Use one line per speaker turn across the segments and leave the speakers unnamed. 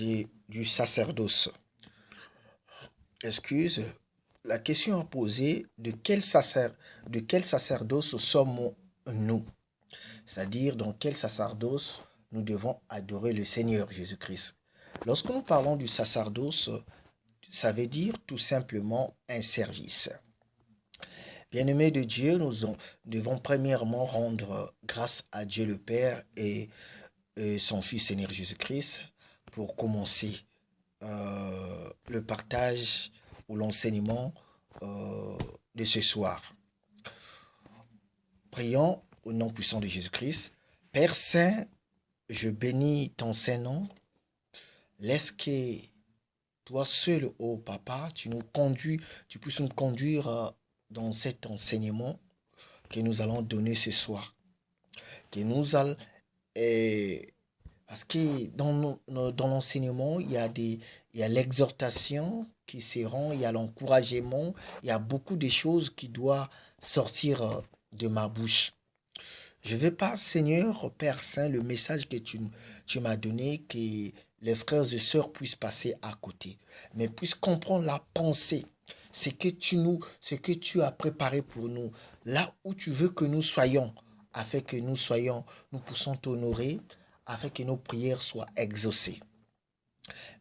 du sacerdoce. Excuse, la question à poser, de quel sacerdoce sommes-nous? C'est-à-dire, dans quel sacerdoce nous devons adorer le Seigneur Jésus-Christ. Lorsque nous parlons du sacerdoce, ça veut dire tout simplement un service. Bien-aimés de Dieu, nous devons premièrement rendre grâce à Dieu le Père et son Fils Seigneur Jésus-Christ pour commencer le partage ou l'enseignement de ce soir. Prions au nom puissant de Jésus-Christ. Père Saint, je bénis ton Saint-Nom. Laisse que toi seul, ô Papa, tu puisses nous conduire dans cet enseignement que nous allons donner ce soir. Parce que dans l'enseignement, il y a l'exhortation qui se rend, il y a l'encouragement, il y a beaucoup de choses qui doivent sortir de ma bouche. Je ne veux pas, Seigneur, Père Saint, le message que tu m'as donné, que les frères et sœurs puissent passer à côté, mais puissent comprendre la pensée, ce que tu as préparé pour nous, là où tu veux que nous soyons, afin que nous puissions t'honorer, afin que nos prières soient exaucées.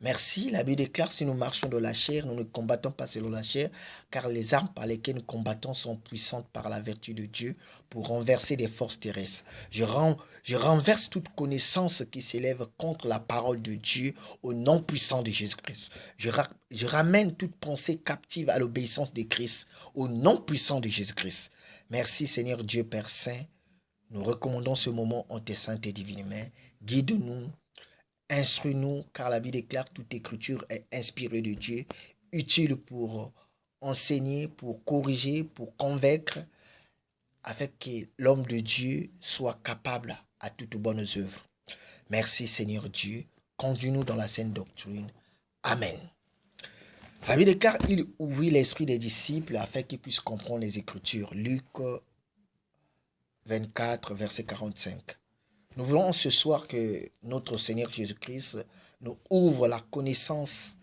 Merci, la Bible déclare, si nous marchons dans la chair, nous ne combattons pas selon la chair, car les armes par lesquelles nous combattons sont puissantes par la vertu de Dieu pour renverser des forces terrestres. Je renverse toute connaissance qui s'élève contre la parole de Dieu au nom puissant de Jésus-Christ. Je ramène toute pensée captive à l'obéissance de Christ au nom puissant de Jésus-Christ. Merci Seigneur Dieu Père Saint. Nous recommandons ce moment en tes saintes et divines mains. Guide-nous. Instruis-nous, car la Bible déclare que toute écriture est inspirée de Dieu, utile pour enseigner, pour corriger, pour convaincre, afin que l'homme de Dieu soit capable à toutes bonnes œuvres. Merci Seigneur Dieu, conduis-nous dans la sainte doctrine. Amen. La Bible déclare qu'il ouvrit l'esprit des disciples afin qu'ils puissent comprendre les Écritures. Luc 24, verset 45. Nous voulons ce soir que notre Seigneur Jésus-Christ nous ouvre la connaissance,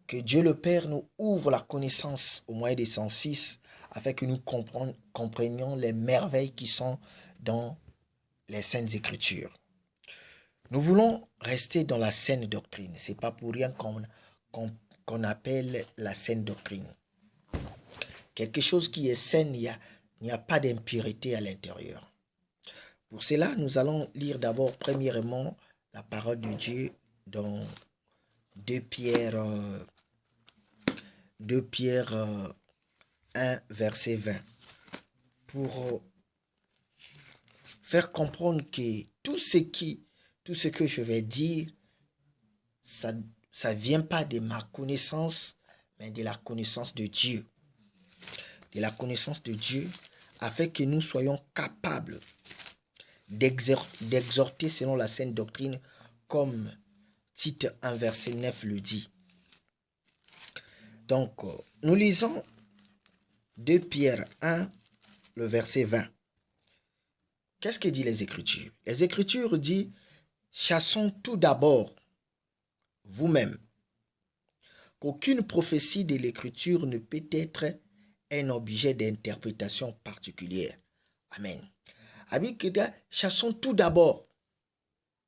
que Dieu le Père nous ouvre la connaissance au moyen de son Fils, afin que nous comprenions les merveilles qui sont dans les Saintes Écritures. Nous voulons rester dans la saine doctrine. Ce n'est pas pour rien qu'on appelle la saine doctrine. Quelque chose qui est saine, il n'y a pas d'impureté à l'intérieur. Pour cela, nous allons lire d'abord, premièrement, la parole de Dieu dans 2 Pierre 1, verset 20, pour faire comprendre que tout ce que je vais dire, ça ne vient pas de ma connaissance, mais de la connaissance de Dieu. De la connaissance de Dieu, afin que nous soyons capables d'exhorter selon la sainte doctrine, comme Tite 1, verset 9 le dit. Donc, nous lisons 2 Pierre 1, le verset 20. Qu'est-ce que dit les Écritures? Les Écritures disent, chassons tout d'abord vous-même, qu'aucune prophétie de l'Écriture ne peut être un objet d'interprétation particulière. Amen. Chassons tout d'abord,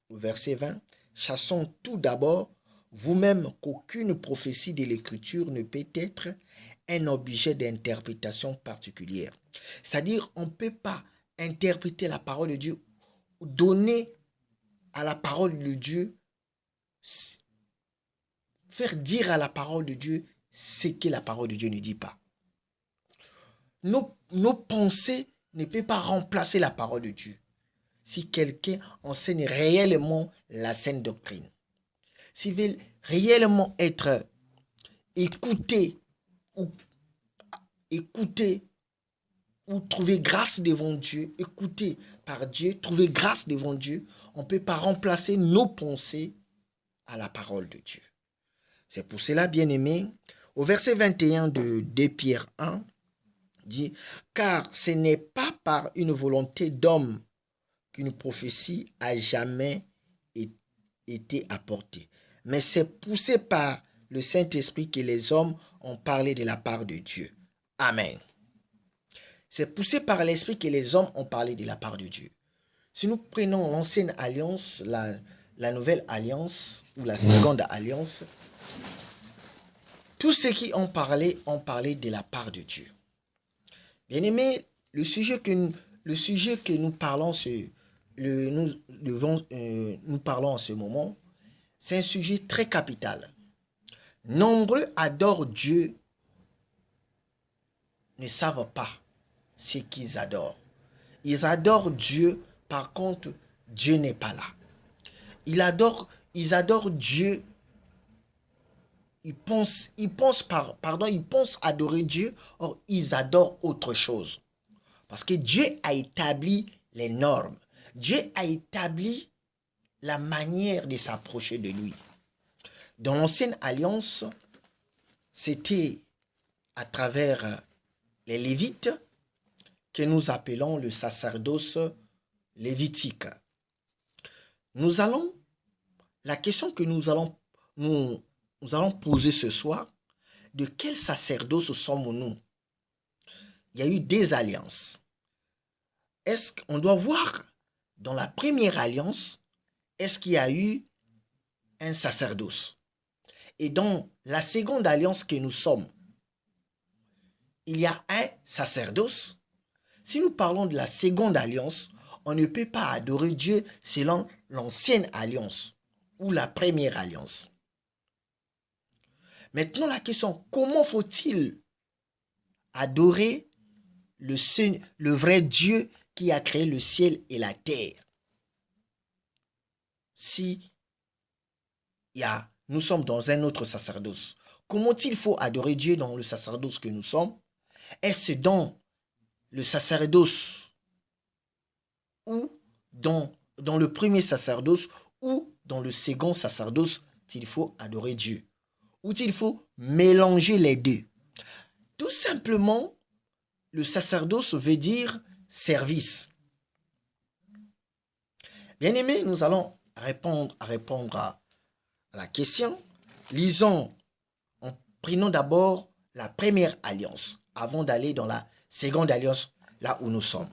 au verset 20, chassons tout d'abord vous-même, qu'aucune prophétie de l'Écriture ne peut être un objet d'interprétation particulière. C'est-à-dire, on ne peut pas interpréter la parole de Dieu, ou donner à la parole de Dieu, faire dire à la parole de Dieu ce que la parole de Dieu ne dit pas. Nos pensées ne peuvent pas remplacer la parole de Dieu. Si quelqu'un enseigne réellement la sainte doctrine, s'il veut réellement être écouté ou trouver grâce devant Dieu, écouté par Dieu, trouver grâce devant Dieu, on ne peut pas remplacer nos pensées à la parole de Dieu. C'est pour cela, bien-aimés, au verset 21 de 2 Pierre 1, dit, car ce n'est pas par une volonté d'homme qu'une prophétie a jamais été apportée, mais c'est poussé par le Saint-Esprit que les hommes ont parlé de la part de Dieu. Amen. C'est poussé par l'Esprit que les hommes ont parlé de la part de Dieu. Si nous prenons l'ancienne alliance, la nouvelle alliance ou la seconde alliance, tous ceux qui ont parlé de la part de Dieu. Bien-aimés, le sujet que nous parlons, nous parlons en ce moment, c'est un sujet très capital. Nombreux adorent Dieu, ne savent pas ce qu'ils adorent. Ils adorent Dieu, par contre, Dieu n'est pas là. Ils adorent Dieu. Ils pensent adorer Dieu, or ils adorent autre chose. Parce que Dieu a établi les normes. Dieu a établi la manière de s'approcher de lui. Dans l'ancienne alliance, c'était à travers les Lévites que nous appelons le sacerdoce lévitique. La question que nous allons poser ce soir, de quel sacerdoce sommes-nous? Il y a eu des alliances. Est-ce qu'on doit voir dans la première alliance, est-ce qu'il y a eu un sacerdoce? Et dans la seconde alliance que nous sommes, il y a un sacerdoce. Si nous parlons de la seconde alliance, on ne peut pas adorer Dieu selon l'ancienne alliance ou la première alliance. Maintenant, la question, comment faut-il adorer le vrai Dieu qui a créé le ciel et la terre? Si nous sommes dans un autre sacerdoce, comment il faut adorer Dieu dans le sacerdoce que nous sommes? Est-ce dans le sacerdoce ou dans le premier sacerdoce ou dans le second sacerdoce qu'il faut adorer Dieu? Ou il faut mélanger les deux? Tout simplement, le sacerdoce veut dire service. Bien-aimés, nous allons répondre à la question. Prenons d'abord la première alliance avant d'aller dans la seconde alliance, là où nous sommes.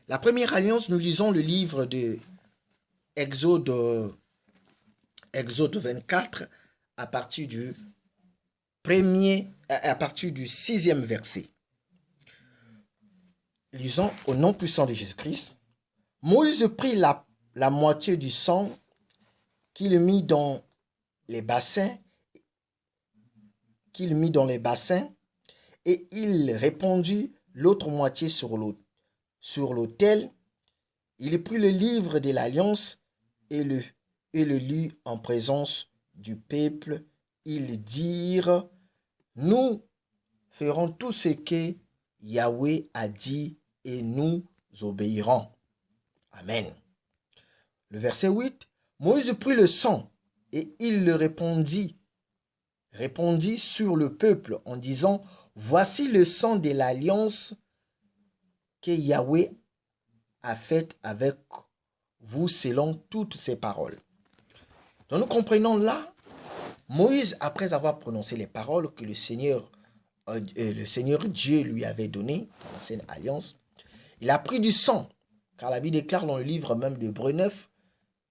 La première alliance, nous lisons le livre de Exode 24 à partir du 6e verset. Lisons au nom puissant de Jésus-Christ. Moïse prit la moitié du sang qu'il mit dans les bassins, et il répandit l'autre moitié sur l'autel. Il prit le livre de l'alliance et le lut en présence du peuple. Ils dirent: nous ferons tout ce que Yahweh a dit et nous obéirons. Amen. Le verset 8. Moïse prit le sang et il le répandit sur le peuple en disant: voici le sang de l'alliance que Yahweh a faite avec vous selon toutes ses paroles. Donc nous comprenons là, Moïse, après avoir prononcé les paroles que le Seigneur Dieu lui avait données dans l'ancienne alliance, il a pris du sang, car la Bible déclare dans le livre même d'Hébreux 9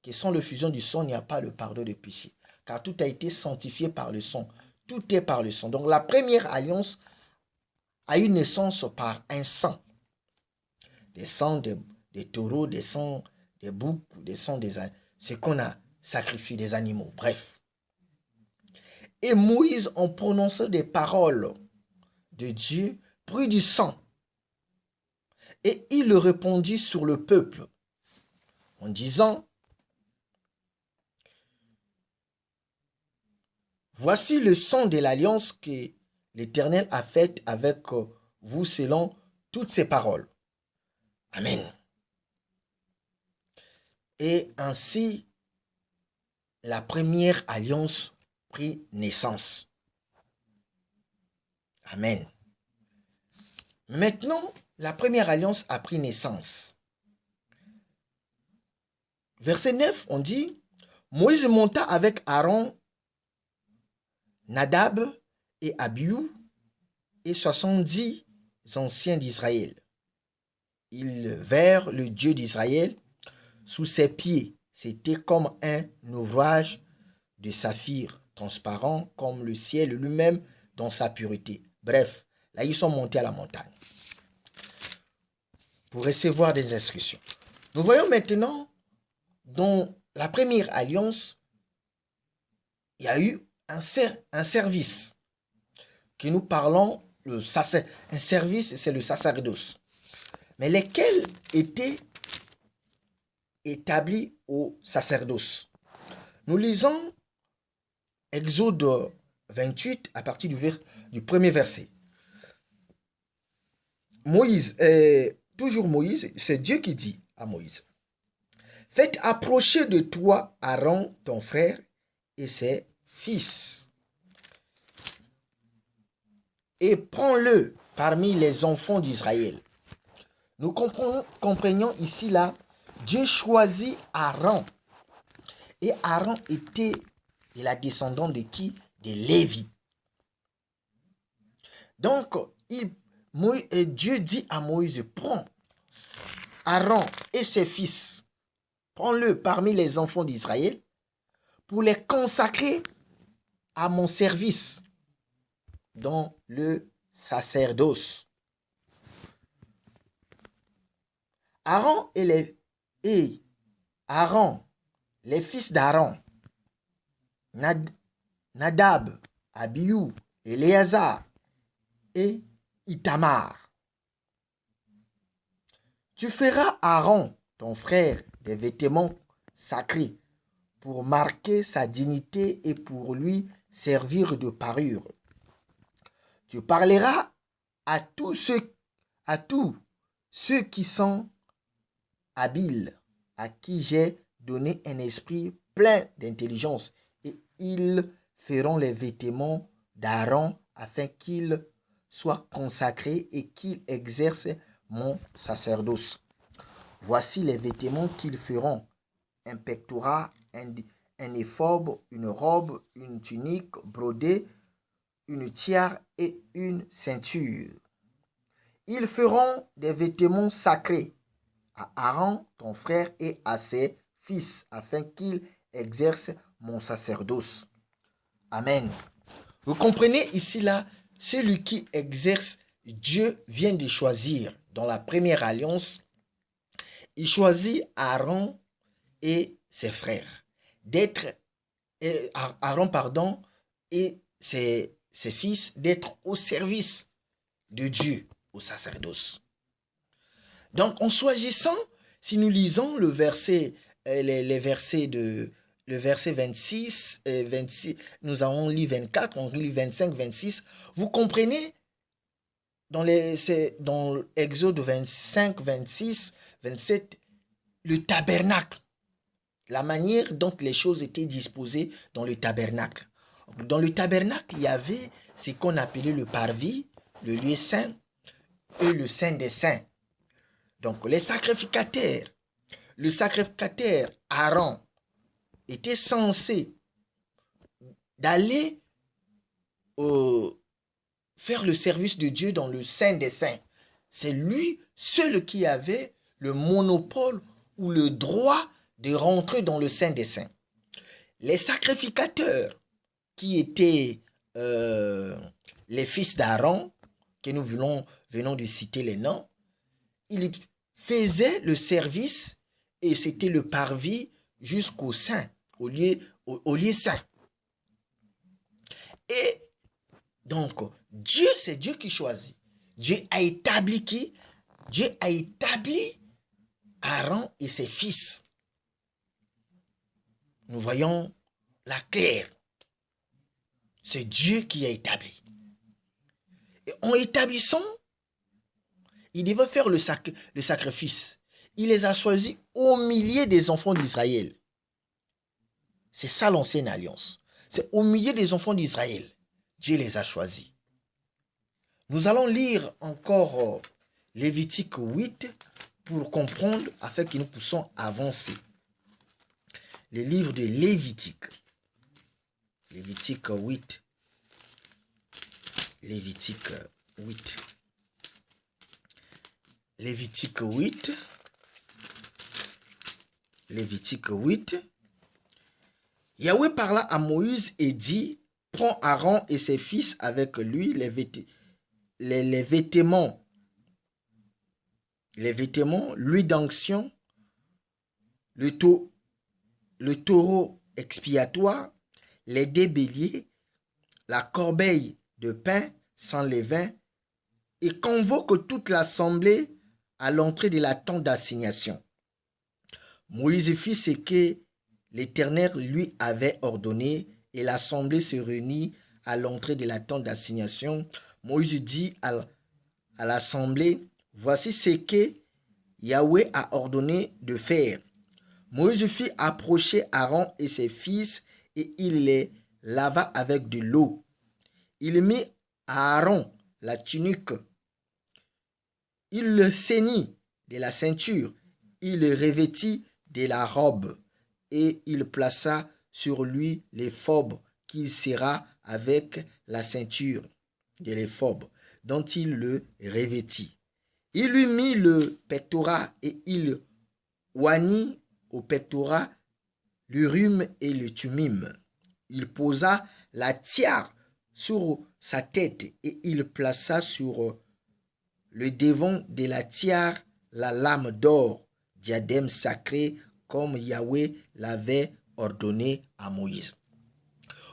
que sans l'effusion du sang, il n'y a pas le pardon des péchés, car tout a été sanctifié par le sang. Tout est par le sang. Donc la première alliance a eu naissance par un sang. Des sangs des taureaux, des sangs des boucs, des sangs ce qu'on a sacrifié, des animaux, bref. Et Moïse, en prononçant des paroles de Dieu, prit du sang et il le répandit sur le peuple en disant: voici le sang de l'alliance que l'Éternel a faite avec vous selon toutes ses paroles. Amen. Et ainsi, la première alliance prit naissance. Amen. Maintenant, la première alliance a pris naissance. Verset 9, on dit: Moïse monta avec Aaron, Nadab et Abihu et 70 anciens d'Israël. Ils verrent le Dieu d'Israël sous ses pieds. C'était comme un ouvrage de saphir transparent, comme le ciel lui-même dans sa pureté. Bref, là ils sont montés à la montagne pour recevoir des instructions. Nous voyons maintenant dans la première alliance, il y a eu un service que nous parlons, un service, c'est le sacerdoce. Mais lesquels étaient établis au sacerdoce. Nous lisons Exode 28 à partir du premier verset. Moïse, toujours Moïse, c'est Dieu qui dit à Moïse, faites approcher de toi Aaron, ton frère, et ses fils, et prends-le parmi les enfants d'Israël. Nous comprenons ici là, Dieu choisit Aaron. Et Aaron était la descendante de qui? De Lévi. Donc, Dieu dit à Moïse, prends Aaron et ses fils, prends-le parmi les enfants d'Israël pour les consacrer à mon service dans le sacerdoce. Aaron les fils d'Aaron, Nadab, Abihu, Éléazar et Itamar. Tu feras Aaron, ton frère, des vêtements sacrés pour marquer sa dignité et pour lui servir de parure. Tu parleras à tous ceux qui sont habiles, à qui j'ai donné un esprit plein d'intelligence, et ils feront les vêtements d'Aaron afin qu'il soit consacré et qu'il exerce mon sacerdoce. Voici les vêtements qu'ils feront: un pectoral, un éphod, une robe, une tunique brodée, une tiare et une ceinture. Ils feront des vêtements sacrés à Aaron, ton frère, et à ses fils, afin qu'ils exercent mon sacerdoce. Amen. Vous comprenez ici là, celui qui exerce, Dieu vient de choisir dans la première alliance, il choisit Aaron et ses frères, Aaron et ses fils, d'être au service de Dieu au sacerdoce. Donc, en choisissant, si nous lisons le verset, le verset 26, 26, nous avons lu 24, on lit 25, 26, vous comprenez, dans Exode 25, 26, 27, le tabernacle, la manière dont les choses étaient disposées dans le tabernacle. Dans le tabernacle, il y avait ce qu'on appelait le parvis, le lieu saint et le saint des saints. Donc, le sacrificateur Aaron était censé d'aller faire le service de Dieu dans le Saint des Saints. C'est lui seul qui avait le monopole ou le droit de rentrer dans le Saint des Saints. Les sacrificateurs qui étaient les fils d'Aaron, que nous venons de citer les noms, ils faisaient le service et c'était le parvis jusqu'au Saint, au lieu saint. Et donc, Dieu, c'est Dieu qui choisit. Dieu a établi qui? Dieu a établi Aaron et ses fils. Nous voyons la claire. C'est Dieu qui a établi. Et en établissant, il devait faire le sacrifice. Il les a choisis au milieu des enfants d'Israël. C'est ça l'ancienne alliance. C'est au milieu des enfants d'Israël. Dieu les a choisis. Nous allons lire encore Lévitique 8 pour comprendre afin que nous puissions avancer. le livre de Lévitique. Lévitique 8. Lévitique 8. Lévitique 8. Lévitique 8. Yahweh parla à Moïse et dit, prends Aaron et ses fils avec lui les vêtements, l'huile d'onction, le taureau expiatoire, les deux béliers, la corbeille de pain sans levain, et convoque toute l'assemblée à l'entrée de la tente d'assignation. Moïse fit ce que l'Éternel lui avait ordonné, et l'assemblée se réunit à l'entrée de la tente d'assignation. Moïse dit à l'assemblée, voici ce que Yahweh a ordonné de faire. Moïse fit approcher Aaron et ses fils, et il les lava avec de l'eau. Il mit à Aaron la tunique. Il le ceignit de la ceinture. Il le revêtit de la robe. Et il plaça sur lui l'éphod qui serra avec la ceinture de l'éphod dont il le revêtit. Il lui mit le pectorat et il oignit au pectorat l'Urim et le Thummim. Il posa la tiare sur sa tête et il plaça sur le devant de la tiare la lame d'or, diadème sacré comme Yahweh l'avait ordonné à Moïse.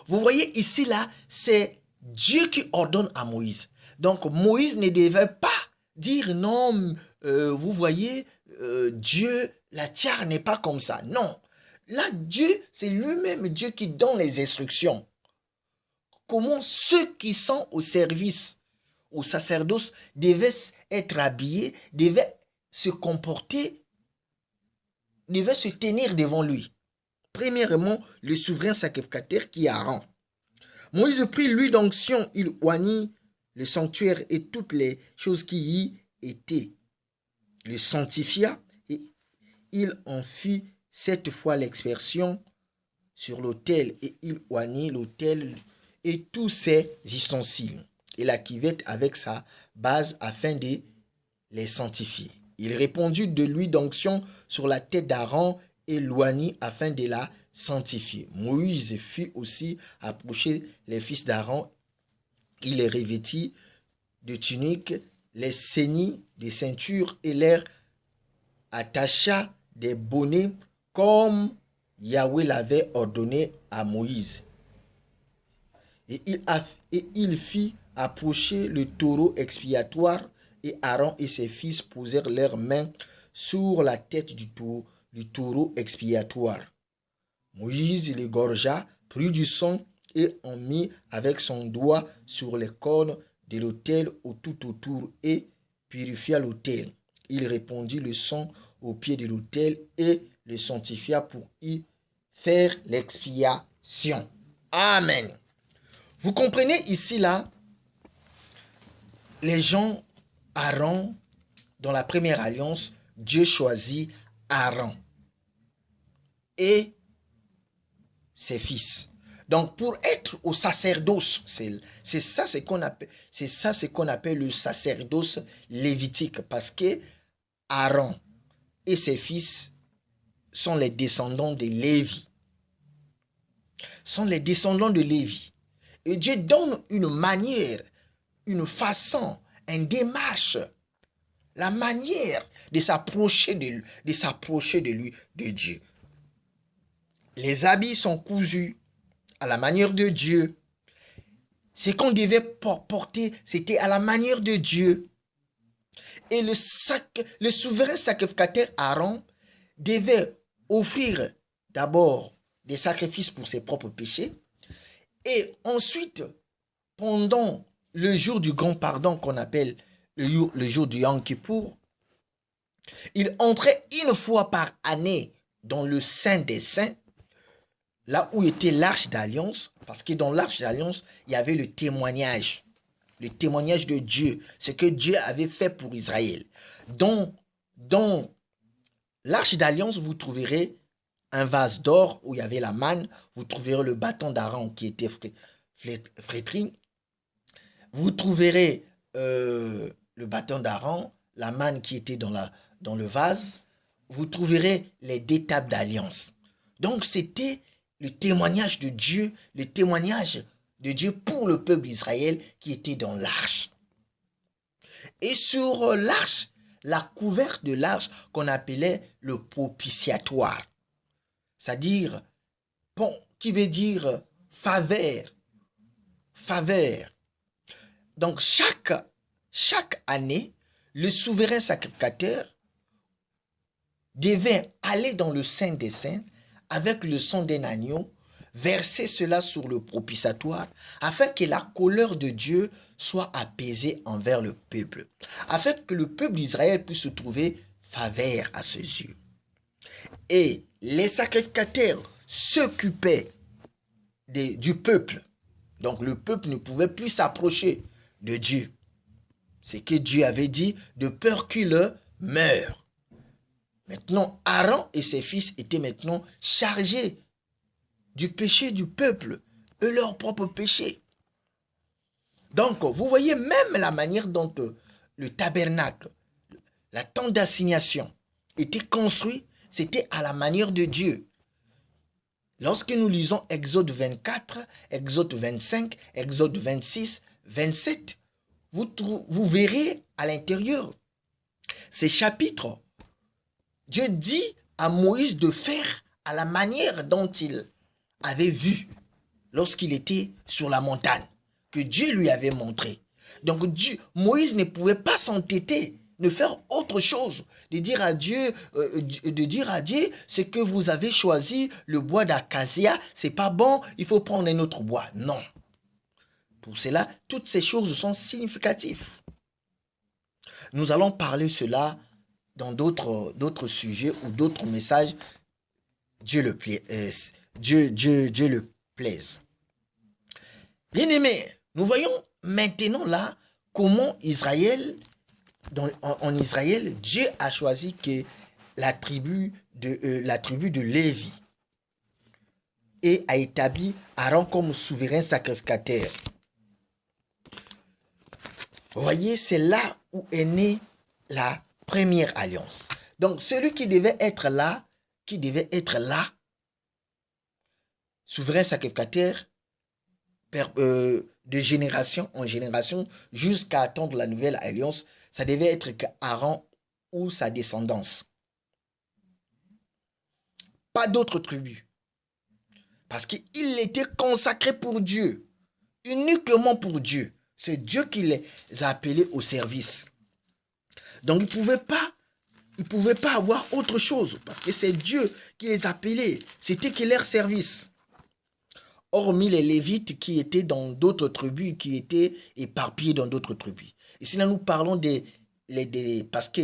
Vous voyez ici là, c'est Dieu qui ordonne à Moïse. Donc Moïse ne devait pas dire non, vous voyez, Dieu, la tiare n'est pas comme ça. Non, là Dieu, c'est lui-même Dieu qui donne les instructions. Comment ceux qui sont au service, au sacerdoce, devaient être habillés, devaient se comporter, devaient se tenir devant lui. Premièrement, le souverain sacrificateur qui est Aaron. Moïse prit l'huile d'onction, il oignit le sanctuaire et toutes les choses qui y étaient. Il sanctifia et il en fit 7 fois l'expersion sur l'autel et il oignit l'autel et tous ses ustensiles et la cuvette avec sa base afin de les sanctifier. Il répandit de l'huile d'onction sur la tête d'Aaron et l'oignit afin de la sanctifier. Moïse fit aussi approcher les fils d'Aaron. Il les revêtit de tuniques, les ceignit de ceintures et leur attacha des bonnets comme Yahweh l'avait ordonné à Moïse. Et il fit approcher le taureau expiatoire et Aaron et ses fils posèrent leurs mains sur la tête du taureau expiatoire. Moïse l'égorgea, prit du sang et en mit avec son doigt sur les cornes de l'autel tout autour et purifia l'autel. Il répandit le sang au pied de l'autel et le sanctifia pour y faire l'expiation. Amen. Vous comprenez ici là, les gens, Aaron, dans la première alliance, Dieu choisit Aaron et ses fils. Donc pour être au sacerdoce, c'est ça ce qu'on appelle le sacerdoce lévitique, parce que Aaron et ses fils sont les descendants de Lévi. Sont les descendants de Lévi. Et Dieu donne une manière, une façon, une démarche, la manière de s'approcher de lui, de Dieu. Les habits sont cousus à la manière de Dieu. Ce qu'on devait porter, c'était à la manière de Dieu. Et le souverain sacrificateur Aaron devait offrir d'abord des sacrifices pour ses propres péchés. Et ensuite, pendant le jour du grand pardon qu'on appelle le jour du Yom Kippour, il entrait une fois par année dans le Saint des Saints, là où était l'arche d'alliance, parce que dans l'arche d'alliance, il y avait le témoignage de Dieu, ce que Dieu avait fait pour Israël. Dans l'arche d'alliance, vous trouverez un vase d'or où il y avait la manne, vous trouverez le bâton d'Aaron qui était flétri, vous trouverez le bâton d'Aaron, la manne qui était dans le vase, vous trouverez les deux tables d'alliance. Donc c'était le témoignage de Dieu, le témoignage de Dieu pour le peuple d'Israël qui était dans l'arche. Et sur l'arche, la couverte de l'arche qu'on appelait le propitiatoire, c'est-à-dire, bon, qui veut dire faveur, faveur. Donc chaque année, le souverain sacrificateur devait aller dans le Saint des Saints avec le sang d'un agneau, verser cela sur le propitiatoire, afin que la colère de Dieu soit apaisée envers le peuple, afin que le peuple d'Israël puisse se trouver faveur à ses yeux. Et les sacrificateurs s'occupaient du peuple. Donc le peuple ne pouvait plus s'approcher de Dieu. C'est que Dieu avait dit de peur qu'il meure. Maintenant, Aaron et ses fils étaient maintenant chargés du péché du peuple et leur propre péché. Donc, vous voyez même la manière dont le tabernacle, la tente d'assignation était construit, c'était à la manière de Dieu. Lorsque nous lisons Exode 24, Exode 25, Exode 26, 27, vous verrez à l'intérieur ces chapitres. Dieu dit à Moïse de faire à la manière dont il avait vu lorsqu'il était sur la montagne, que Dieu lui avait montré. Donc Moïse ne pouvait pas s'entêter, ne faire autre chose, de dire à Dieu, c'est que vous avez choisi le bois d'acacia, c'est pas bon, il faut prendre un autre bois. Non. Pour cela, toutes ces choses sont significatives. Nous allons parler cela dans d'autres sujets ou d'autres messages. Dieu le plaise. Bien-aimés, nous voyons maintenant là comment en Israël, Dieu a choisi que la tribu de Lévi et a établi Aaron comme souverain sacrificateur. Vous voyez, c'est là où est née la première alliance. Donc, celui qui devait être là, souverain sacrificateur, de génération en génération, jusqu'à attendre la nouvelle alliance, ça devait être Aaron ou sa descendance. Pas d'autres tribus. Parce qu'il était consacré pour Dieu, uniquement pour Dieu. C'est Dieu qui les a appelés au service. Donc, il ne pouvait pas avoir autre chose, parce que c'est Dieu qui les appelait. C'était que leur service. Hormis les Lévites qui étaient dans d'autres tribus, qui étaient éparpillés dans d'autres tribus. Ici, là, nous parlons parce que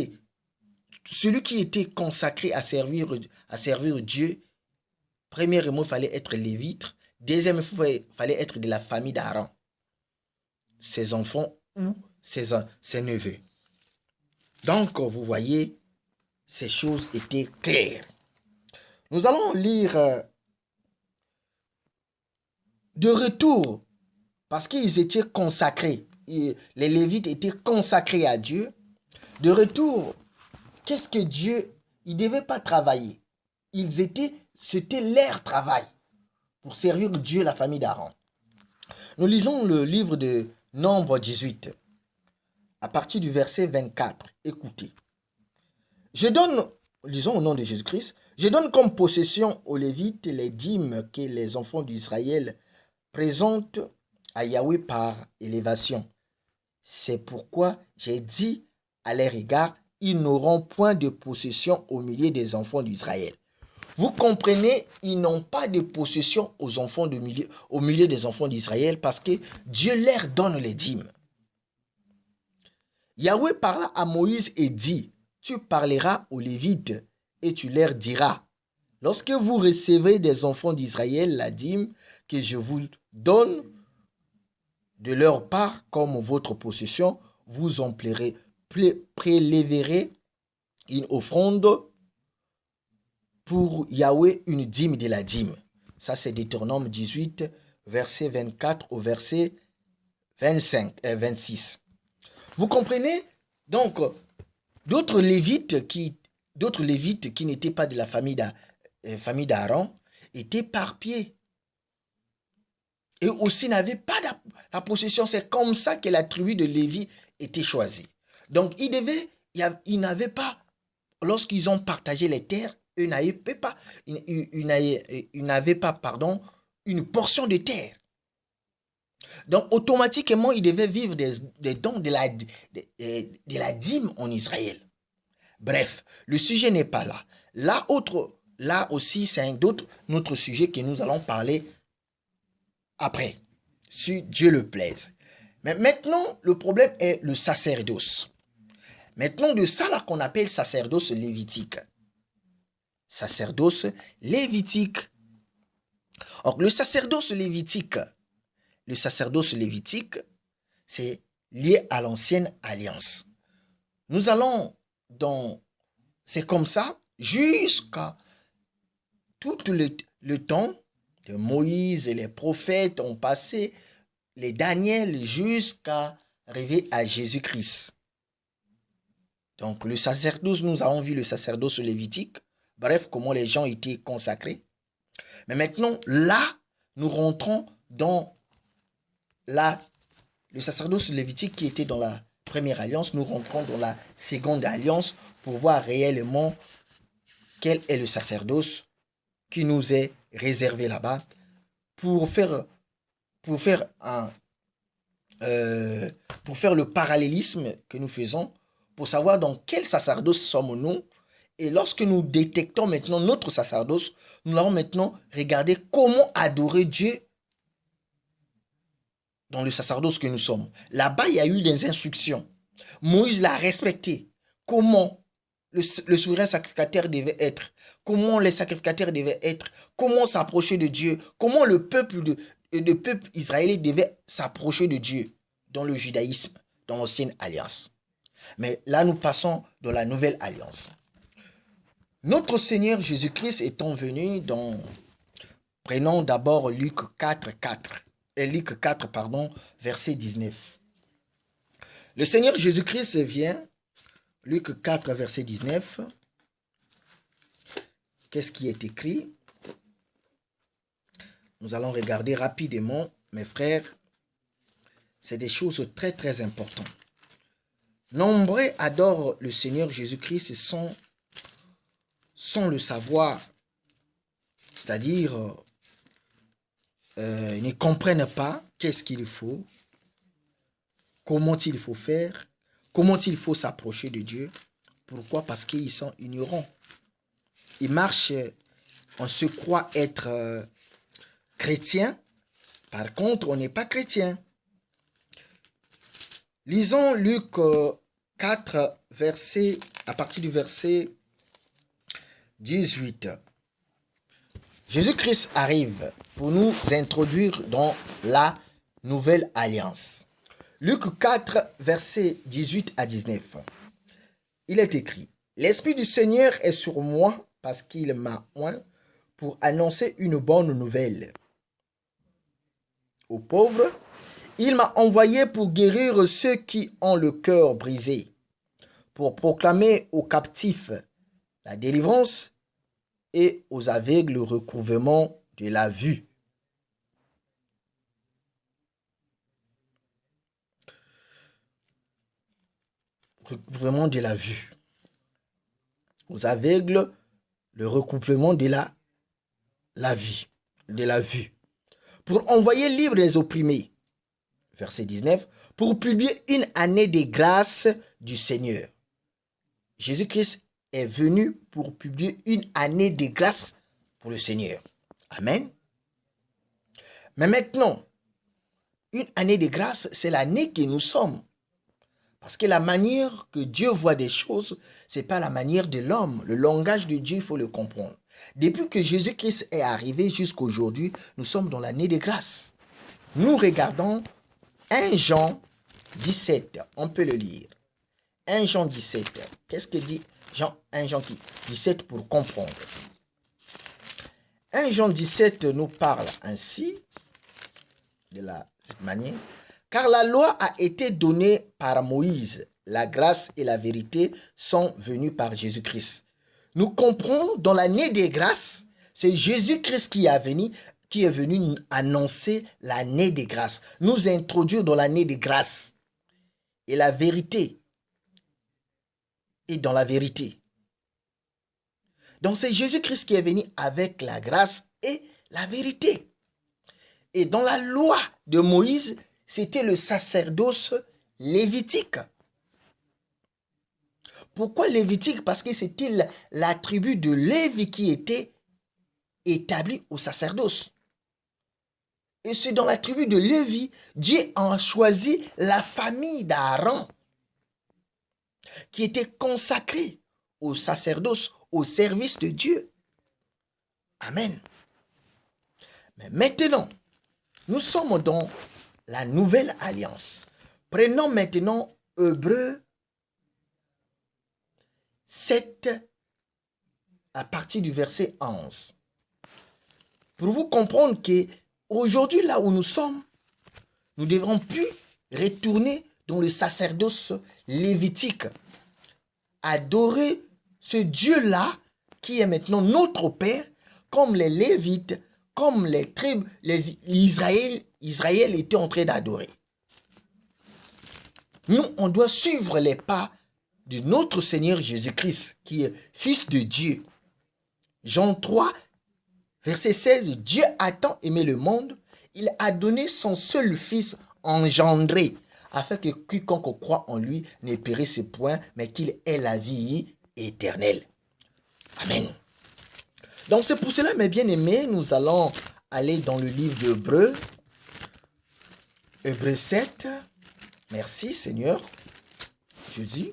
celui qui était consacré à servir Dieu, premièrement, il fallait être Lévite. Deuxièmement, il fallait être de la famille d'Aaron, ses enfants ou ses neveux. Donc, vous voyez, ces choses étaient claires. Nous allons lire de retour, parce qu'ils étaient consacrés. Les Lévites étaient consacrés à Dieu. De retour, qu'est-ce que Dieu, ils ne devaient pas travailler. C'était leur travail pour servir Dieu, la famille d'Aaron. Nous lisons le livre de Nombre 18, à partir du verset 24. Écoutez. Lisons au nom de Jésus-Christ, je donne comme possession aux Lévites les dîmes que les enfants d'Israël présentent à Yahweh par élévation. C'est pourquoi j'ai dit à leur égard, ils n'auront point de possession au milieu des enfants d'Israël. Vous comprenez, ils n'ont pas de possession au milieu des enfants d'Israël parce que Dieu leur donne les dîmes. Yahweh parla à Moïse et dit, tu parleras aux Lévites et tu leur diras, lorsque vous recevrez des enfants d'Israël la dîme que je vous donne de leur part comme votre possession, vous en prélèverez une offrande pour Yahweh une dîme de la dîme. Ça, c'est Deutéronome 18, verset 24 au verset 26. Vous comprenez? Donc, d'autres Lévites qui n'étaient pas de la famille d'Aaron étaient éparpillés. Et aussi n'avaient pas la possession. C'est comme ça que la tribu de Lévi était choisie. Donc, ils n'avaient pas, lorsqu'ils ont partagé les terres, ils n'avaient pas, une portion de terre. Donc, automatiquement, ils devaient vivre des dons de la dîme en Israël. Bref, le sujet n'est pas là. Là aussi, c'est un autre sujet que nous allons parler après, si Dieu le plaise. Mais maintenant, le problème est le sacerdoce. Maintenant, de ça là qu'on appelle sacerdoce lévitique. Sacerdoce lévitique. Or, le sacerdoce lévitique, c'est lié à l'ancienne alliance. Nous allons c'est comme ça jusqu'à tout le temps de Moïse et les prophètes ont passé, les Daniel, jusqu'à arriver à Jésus-Christ. Donc le sacerdoce, nous avons vu le sacerdoce lévitique, bref, comment les gens étaient consacrés. Mais maintenant, là, nous rentrons dans le sacerdoce lévitique qui était dans la première alliance, nous rentrons dans la seconde alliance pour voir réellement quel est le sacerdoce qui nous est réservé là-bas pour faire le parallélisme que nous faisons, pour savoir dans quel sacerdoce sommes-nous. Et lorsque nous détectons maintenant notre sacerdoce, nous allons maintenant regarder comment adorer Dieu dans le sacerdoce que nous sommes. Là-bas, il y a eu des instructions. Moïse l'a respecté. Comment le souverain sacrificateur devait être, comment les sacrificateurs devaient être, comment s'approcher de Dieu, comment le peuple israélien devait s'approcher de Dieu dans le judaïsme, dans l'ancienne alliance. Mais là, nous passons dans la nouvelle alliance. Notre Seigneur Jésus-Christ étant venu prenons d'abord Luc 4, verset 19. Le Seigneur Jésus-Christ vient, Luc 4, verset 19. Qu'est-ce qui est écrit? Nous allons regarder rapidement, mes frères. C'est des choses très, très importantes. Nombreux adorent le Seigneur Jésus-Christ sans le savoir. C'est-à-dire, ils ne comprennent pas qu'est-ce qu'il faut, comment il faut faire, comment il faut s'approcher de Dieu. Pourquoi? Parce qu'ils sont ignorants. Ils marchent, on se croit être chrétien, par contre, on n'est pas chrétien. Lisons Luc 4, à partir du verset 18. Jésus-Christ arrive pour nous introduire dans la nouvelle alliance. Luc 4, verset 18 à 19. Il est écrit: L'Esprit du Seigneur est sur moi parce qu'il m'a oint pour annoncer une bonne nouvelle aux pauvres. Il m'a envoyé pour guérir ceux qui ont le cœur brisé, pour proclamer aux captifs la délivrance et aux aveugles le recouvrement de la vue. Recouvrement de la vue. Aux aveugles, le recouvrement de la vue. Pour envoyer libres les opprimés. Verset 19. Pour publier une année de grâce du Seigneur. Jésus-Christ est venu pour publier une année de grâce pour le Seigneur. Amen. Mais maintenant, une année de grâce, c'est l'année que nous sommes. Parce que la manière que Dieu voit des choses, ce n'est pas la manière de l'homme. Le langage de Dieu, il faut le comprendre. Depuis que Jésus-Christ est arrivé jusqu'à aujourd'hui, nous sommes dans l'année de grâce. Nous regardons 1 Jean 17. On peut le lire. 1 Jean 17. Qu'est-ce que dit 1 Jean 17 pour comprendre? 1 Jean 17 nous parle ainsi, de cette manière. Car la loi a été donnée par Moïse. La grâce et la vérité sont venues par Jésus-Christ. Nous comprenons dans l'année des grâces, c'est Jésus-Christ qui est venu annoncer l'année des grâces, nous introduire dans l'année des grâces. Et la vérité est dans la vérité. Donc c'est Jésus-Christ qui est venu avec la grâce et la vérité. Et dans la loi de Moïse, c'était le sacerdoce lévitique. Pourquoi lévitique? Parce que c'était la tribu de Lévi qui était établie au sacerdoce. Et c'est dans la tribu de Lévi, Dieu a choisi la famille d'Aaron, qui était consacrée au sacerdoce, au service de Dieu. Amen. Mais maintenant, nous sommes dans la nouvelle alliance. Prenons maintenant Hébreux 7 à partir du verset 11. Pour vous comprendre que aujourd'hui, là où nous sommes, nous ne devrons plus retourner dans le sacerdoce lévitique. Adorer ce Dieu-là qui est maintenant notre Père, comme les Lévites, comme les tribus, Israël était en train d'adorer. Nous, on doit suivre les pas de notre Seigneur Jésus-Christ, qui est Fils de Dieu. Jean 3, verset 16, Dieu a tant aimé le monde, il a donné son seul Fils engendré, afin que quiconque croit en lui ne périsse point, mais qu'il ait la vie éternelle. Amen. Donc c'est pour cela, mes bien-aimés, nous allons aller dans le livre d'Hébreux, Hébreux 7. Merci Seigneur Jésus.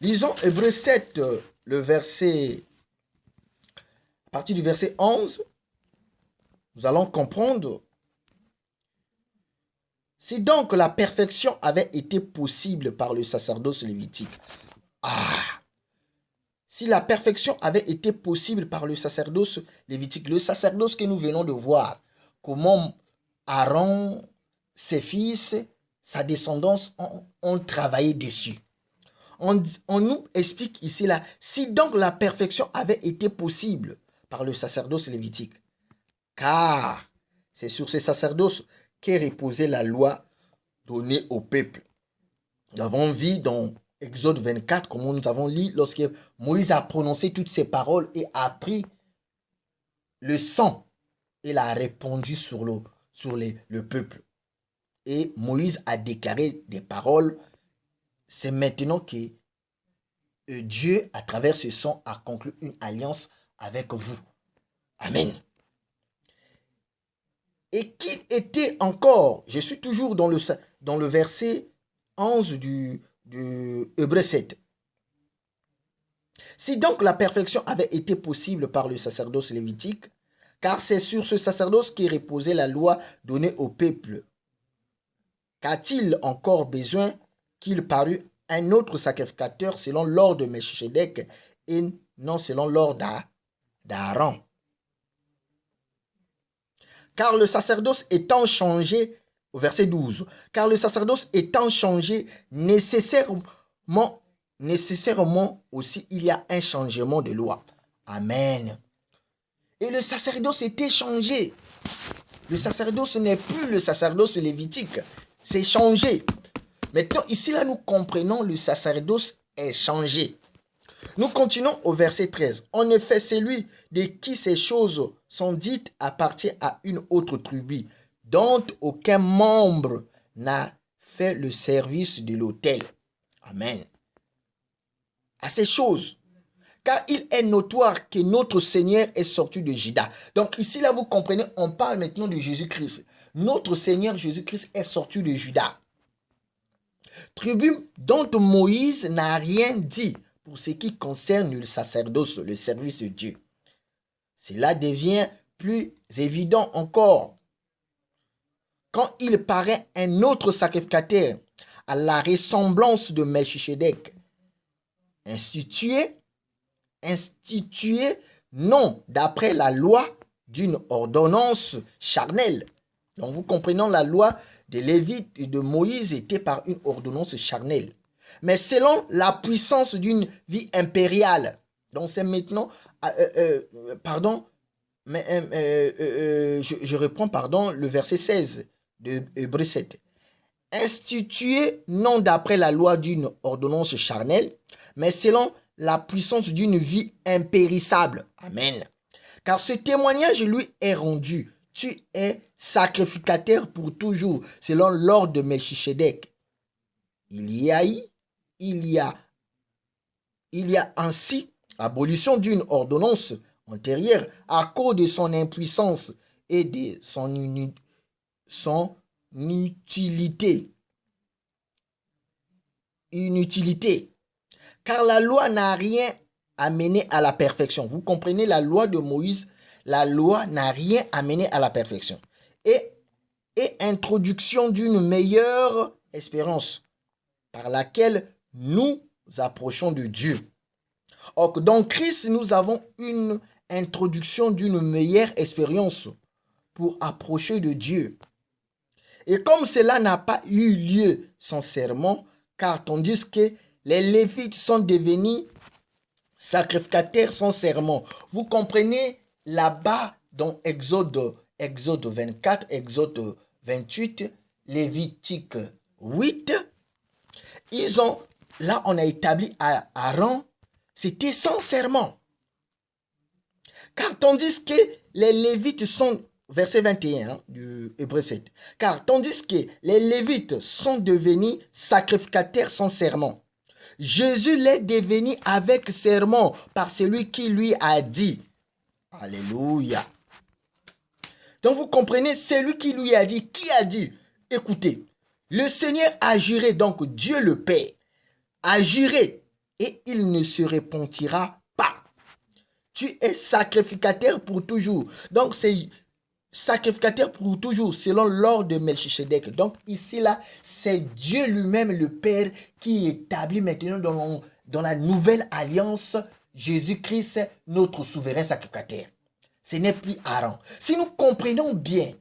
Lisons Hébreux 7, à partir du verset 11. Nous allons comprendre. Si donc la perfection avait été possible par le sacerdoce lévitique. Si la perfection avait été possible par le sacerdoce lévitique, le sacerdoce que nous venons de voir, comment Aaron, ses fils, sa descendance ont travaillé dessus. On nous explique ici là, si donc la perfection avait été possible par le sacerdoce lévitique, car c'est sur ce sacerdoce qu'est reposée la loi donnée au peuple. Nous avons vu dans Exode 24, comme nous avons lu, lorsque Moïse a prononcé toutes ces paroles et a pris le sang et l'a répandu sur le peuple. Et Moïse a déclaré des paroles. C'est maintenant que Dieu, à travers ce sang, a conclu une alliance avec vous. Amen. Et qu'il était encore, je suis toujours dans le verset 11 du Hébreux 7. Si donc la perfection avait été possible par le sacerdoce lévitique, car c'est sur ce sacerdoce qu'est reposée la loi donnée au peuple, qu'a-t-il encore besoin qu'il parût un autre sacrificateur selon l'ordre de Melchisedec et non selon l'ordre d'Aaron? Car le sacerdoce étant changé, au verset 12, car le sacerdoce étant changé, nécessairement aussi, il y a un changement de loi. Amen. Et le sacerdoce était changé. Le sacerdoce n'est plus le sacerdoce lévitique. C'est changé. Maintenant, ici, là, nous comprenons le sacerdoce est changé. Nous continuons au verset 13. En effet, celui de qui ces choses sont dites appartient à une autre tribu, dont aucun membre n'a fait le service de l'autel. Amen. À ces choses. Car il est notoire que notre Seigneur est sorti de Juda. Donc ici, là, vous comprenez, on parle maintenant de Jésus-Christ. Notre Seigneur Jésus-Christ est sorti de Juda. Tribu dont Moïse n'a rien dit pour ce qui concerne le sacerdoce, le service de Dieu. Cela devient plus évident encore quand il paraît un autre sacrificateur à la ressemblance de Melchisedec, institué non d'après la loi, d'une ordonnance charnelle. Donc vous comprenez, la loi de Lévite et de Moïse était par une ordonnance charnelle. Mais selon la puissance d'une vie impériale. Donc c'est maintenant, je reprends, le verset 16 de Hébreux 7. Institué non d'après la loi d'une ordonnance charnelle, mais selon la puissance d'une vie impérissable. Amen. Car ce témoignage lui est rendu. Tu es sacrificateur pour toujours, selon l'ordre de Melchisedec. Il y a ainsi abolition d'une ordonnance antérieure à cause de son impuissance et de son inutilité. Car la loi n'a rien amené à la perfection. Vous comprenez, la loi de Moïse, la loi n'a rien amené à la perfection. Et introduction d'une meilleure espérance par laquelle nous approchons de Dieu. Or, dans Christ, nous avons une introduction d'une meilleure expérience pour approcher de Dieu. Et comme cela n'a pas eu lieu sincèrement, car tandis que les Lévites sont devenus sacrificateurs sans serment. Vous comprenez là-bas dans Exode 24, Exode 28, Lévitique 8, là on a établi Aaron, c'était sans serment. Car tandis que les Lévites sont, verset 21 du Hébreux 7, car tandis que les Lévites sont devenus sacrificateurs sans serment, Jésus l'est devenu avec serment par celui qui lui a dit. Alléluia. Donc vous comprenez, celui qui lui a dit, qui a dit? Écoutez, le Seigneur a juré, donc Dieu le Père a juré et il ne se repentira pas. Tu es sacrificateur pour toujours. Donc c'est sacrificateur pour toujours selon l'ordre de Melchisedec. Donc ici là, c'est Dieu lui-même le Père qui établit maintenant dans la nouvelle alliance Jésus-Christ, notre souverain sacrificateur. Ce n'est plus Aaron. Si nous comprenons bien,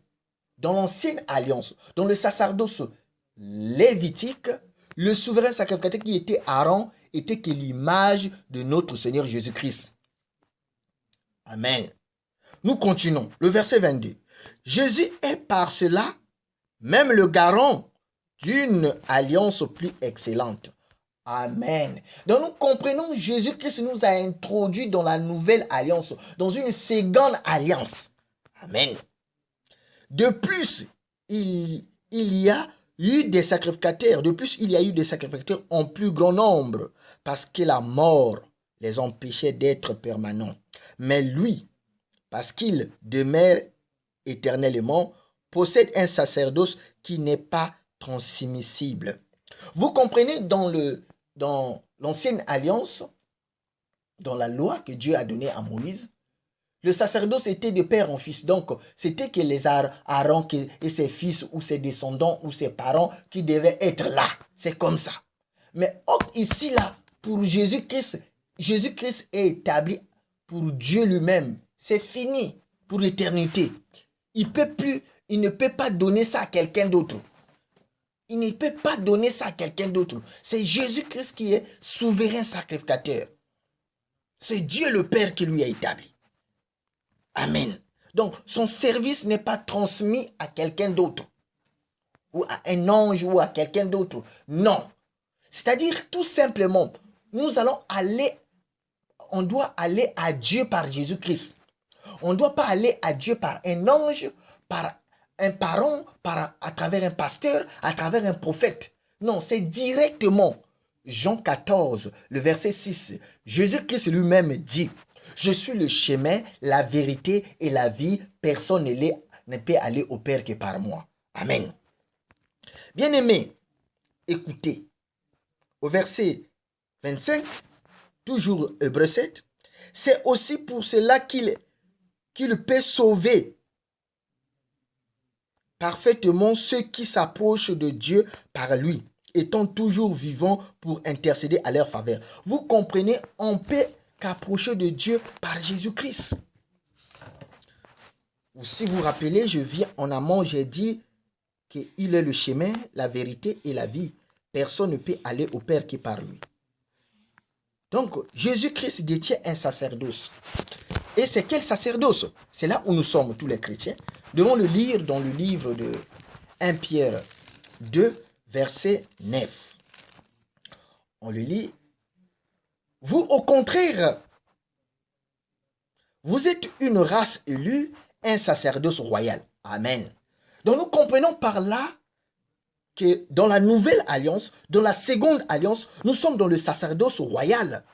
dans l'ancienne alliance, dans le sacerdoce lévitique, le souverain sacrificateur qui était Aaron était que l'image de notre Seigneur Jésus-Christ. Amen. Nous continuons. Le verset 22. Jésus est par cela même le garant d'une alliance plus excellente. Amen. Donc nous comprenons, Jésus-Christ nous a introduits dans la nouvelle alliance, dans une seconde alliance. Amen. De plus, il y a eu des sacrificateurs. De plus, il y a eu des sacrificateurs en plus grand nombre, parce que la mort les empêchait d'être permanents. Mais lui, parce qu'il demeure éternellement, possède un sacerdoce qui n'est pas transmissible. Vous comprenez, dans l'ancienne alliance, dans la loi que Dieu a donnée à Moïse, le sacerdoce était de père en fils. Donc, c'était que les Aaron et ses fils ou ses descendants ou ses parents qui devaient être là. C'est comme ça. Mais ici, là, pour Jésus-Christ, Jésus-Christ est établi pour Dieu lui-même. C'est fini pour l'éternité. Il ne peut pas donner ça à quelqu'un d'autre. Il ne peut pas donner ça à quelqu'un d'autre. C'est Jésus-Christ qui est souverain sacrificateur. C'est Dieu le Père qui lui a établi. Amen. Donc, son service n'est pas transmis à quelqu'un d'autre. Ou à un ange ou à quelqu'un d'autre. Non. C'est-à-dire, tout simplement, on doit aller à Dieu par Jésus-Christ. On ne doit pas aller à Dieu par un ange, par un parent, à travers un pasteur, à travers un prophète. Non, c'est directement. Jean 14, le verset 6. Jésus-Christ lui-même dit, « Je suis le chemin, la vérité et la vie. Personne ne peut aller au Père que par moi. » Amen. Bien-aimés, écoutez. Au verset 25, toujours Hébreux 7, « C'est aussi pour cela qu'il peut sauver parfaitement ceux qui s'approchent de Dieu par lui, étant toujours vivants pour intercéder à leur faveur. » Vous comprenez, on peut qu'approcher de Dieu par Jésus-Christ. Si vous vous rappelez, je viens en amont, j'ai dit qu'il est le chemin, la vérité et la vie. Personne ne peut aller au Père que par lui. Donc, Jésus-Christ détient un sacerdoce. Et c'est quel sacerdoce? C'est là où nous sommes tous les chrétiens. Nous devons le lire dans le livre de 1 Pierre 2, verset 9. On le lit. Vous, au contraire, vous êtes une race élue, un sacerdoce royal. Amen. Donc nous comprenons par là que dans la nouvelle alliance, dans la seconde alliance, nous sommes dans le sacerdoce royal.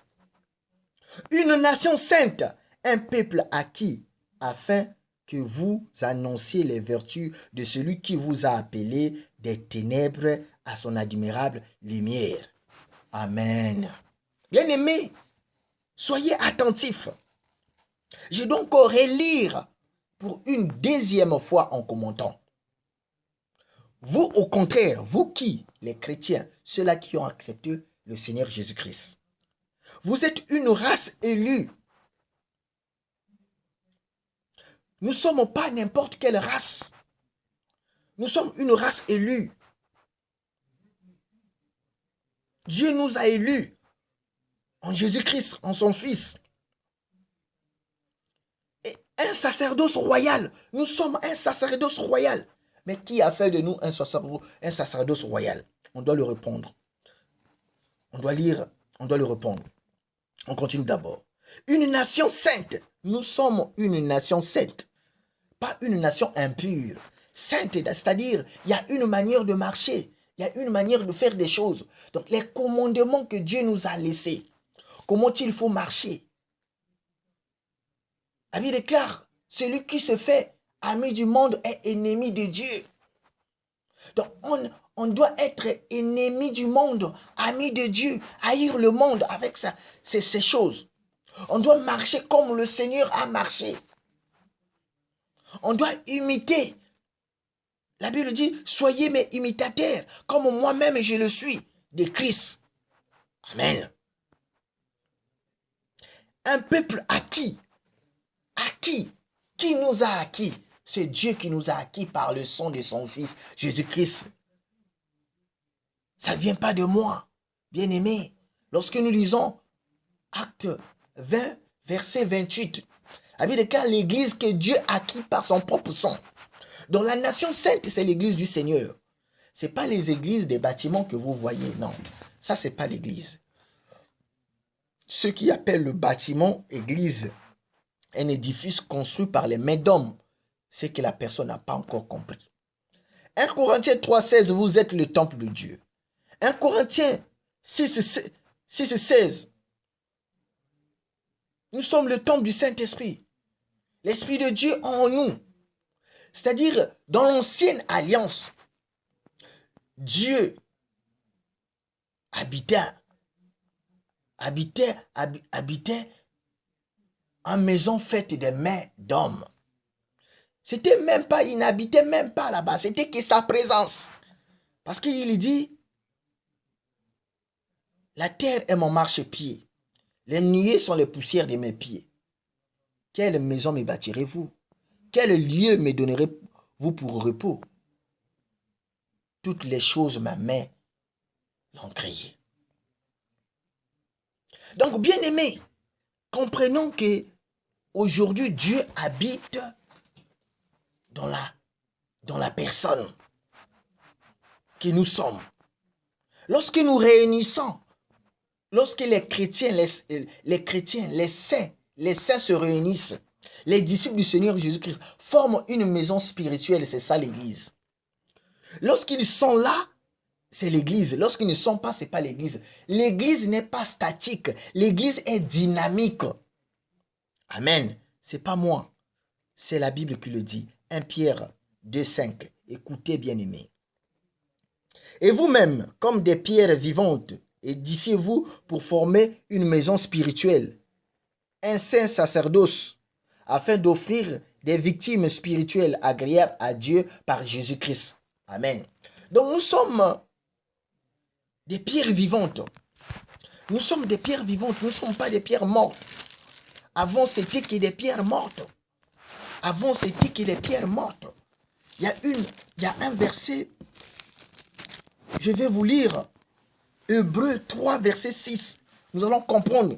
Une nation sainte, un peuple acquis, afin que vous annonciez les vertus de celui qui vous a appelé des ténèbres à son admirable lumière. Amen. Bien-aimés, soyez attentifs. Je dois encore relire pour une deuxième fois en commentant. Vous, au contraire, vous qui, les chrétiens, ceux-là qui ont accepté le Seigneur Jésus-Christ, vous êtes une race élue. Nous ne sommes pas n'importe quelle race. Nous sommes une race élue. Dieu nous a élus en Jésus-Christ, en son Fils. Et un sacerdoce royal. Nous sommes un sacerdoce royal. Mais qui a fait de nous un sacerdoce royal? On doit le répondre. On doit lire, on doit le répondre. On continue d'abord. Une nation sainte. Nous sommes une nation sainte. Pas une nation impure. Sainte, c'est-à-dire, il y a une manière de marcher. Il y a une manière de faire des choses. Donc, les commandements que Dieu nous a laissés. Comment il faut marcher? La Bible déclare, celui qui se fait ami du monde est ennemi de Dieu. Donc, on doit être ennemi du monde, ami de Dieu, haïr le monde avec ces choses. On doit marcher comme le Seigneur a marché. On doit imiter. La Bible dit, soyez mes imitateurs, comme moi-même je le suis, de Christ. Amen. Un peuple acquis. Acquis. Qui nous a acquis? C'est Dieu qui nous a acquis par le sang de son Fils, Jésus-Christ. Ça ne vient pas de moi, bien-aimé. Lorsque nous lisons Acte 20, verset 28, la Bible déclare l'église que Dieu a acquis par son propre sang. Donc la nation sainte, c'est l'église du Seigneur. Ce n'est pas les églises des bâtiments que vous voyez, non. Ça, ce n'est pas l'église. Ceux qui appellent le bâtiment église un édifice construit par les mains d'hommes, c'est que la personne n'a pas encore compris. 1 Corinthiens 3,16, vous êtes le temple de Dieu. 1 Corinthiens 6,16, nous sommes le temple du Saint-Esprit. L'Esprit de Dieu en nous. C'est-à-dire, dans l'ancienne alliance, Dieu habitait en maison faite des mains d'hommes. C'était même pas, il n'habitait même pas là-bas, c'était que sa présence. Parce qu'il dit, la terre est mon marchepied, les nuées sont les poussières de mes pieds. Quelle maison me bâtirez-vous? Quel lieu me donnerez-vous pour repos? Toutes les choses ma main l'ont créé. Donc, bien aimé, comprenons que aujourd'hui Dieu habite dans la personne que nous sommes. Lorsque nous réunissons, lorsque les chrétiens, les saints se réunissent, les disciples du Seigneur Jésus-Christ forment une maison spirituelle, c'est ça l'église. Lorsqu'ils sont là, c'est l'église. Lorsqu'ils ne sont pas, c'est pas l'église. L'église n'est pas statique, l'église est dynamique. Amen. C'est pas moi, c'est la Bible qui le dit. 1 Pierre 2,5. Écoutez, bien-aimés. Et vous-même, comme des pierres vivantes, édifiez-vous pour former une maison spirituelle, un saint sacerdoce, afin d'offrir des victimes spirituelles agréables à Dieu par Jésus-Christ. Amen. Donc nous sommes des pierres vivantes. Nous sommes des pierres vivantes, nous ne sommes pas des pierres mortes. Avant, c'était que des pierres mortes. Avant, c'était que les pierres mortes. Il y a un verset, je vais vous lire, Hébreux 3, verset 6. Nous allons comprendre.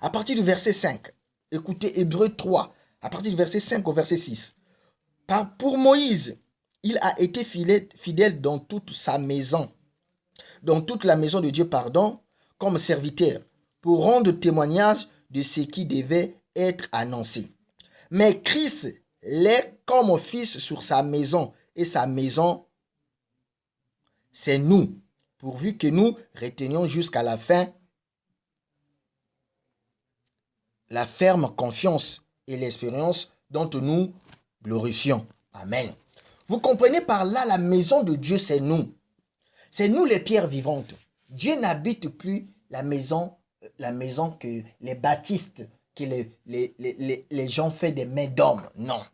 À partir du verset 5, écoutez Hébreux 3, à partir du verset 5 au verset 6. Pour Moïse, il a été fidèle dans toute sa maison, dans toute la maison de Dieu, pardon, comme serviteur, pour rendre témoignage de ce qui devait être annoncé. Mais Christ l'est comme fils sur sa maison, et sa maison, c'est nous, pourvu que nous retenions jusqu'à la fin la ferme confiance et l'expérience dont nous glorifions. Amen. Vous comprenez par là, la maison de Dieu, c'est nous. C'est nous les pierres vivantes. Dieu n'habite plus la maison que les baptistes, que les gens font des mains d'hommes. Non.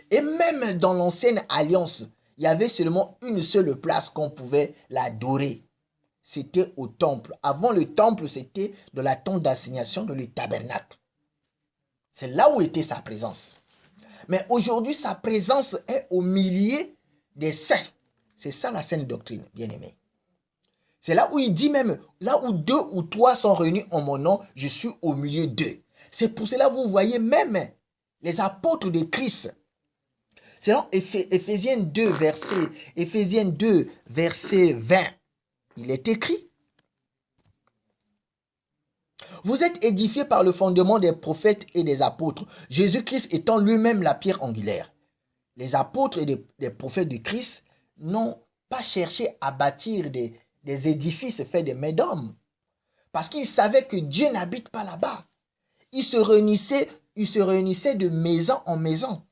Et même dans l'ancienne alliance, il y avait seulement une seule place qu'on pouvait l'adorer. C'était au temple. Avant le temple, c'était de la tente d'assignation, de le tabernacle. C'est là où était sa présence. Mais aujourd'hui, sa présence est au milieu des saints. C'est ça la sainte doctrine, bien-aimé. C'est là où il dit même, là où 2 ou 3 sont réunis en mon nom, je suis au milieu d'eux. C'est pour cela que vous voyez même les apôtres de Christ. C'est dans Éphésiens 2, verset 20. Il est écrit. Vous êtes édifiés par le fondement des prophètes et des apôtres, Jésus-Christ étant lui-même la pierre angulaire. Les apôtres et les prophètes de Christ n'ont pas cherché à bâtir des édifices faits de mains d'hommes. Parce qu'ils savaient que Dieu n'habite pas là-bas. Ils se réunissaient de maison en maison.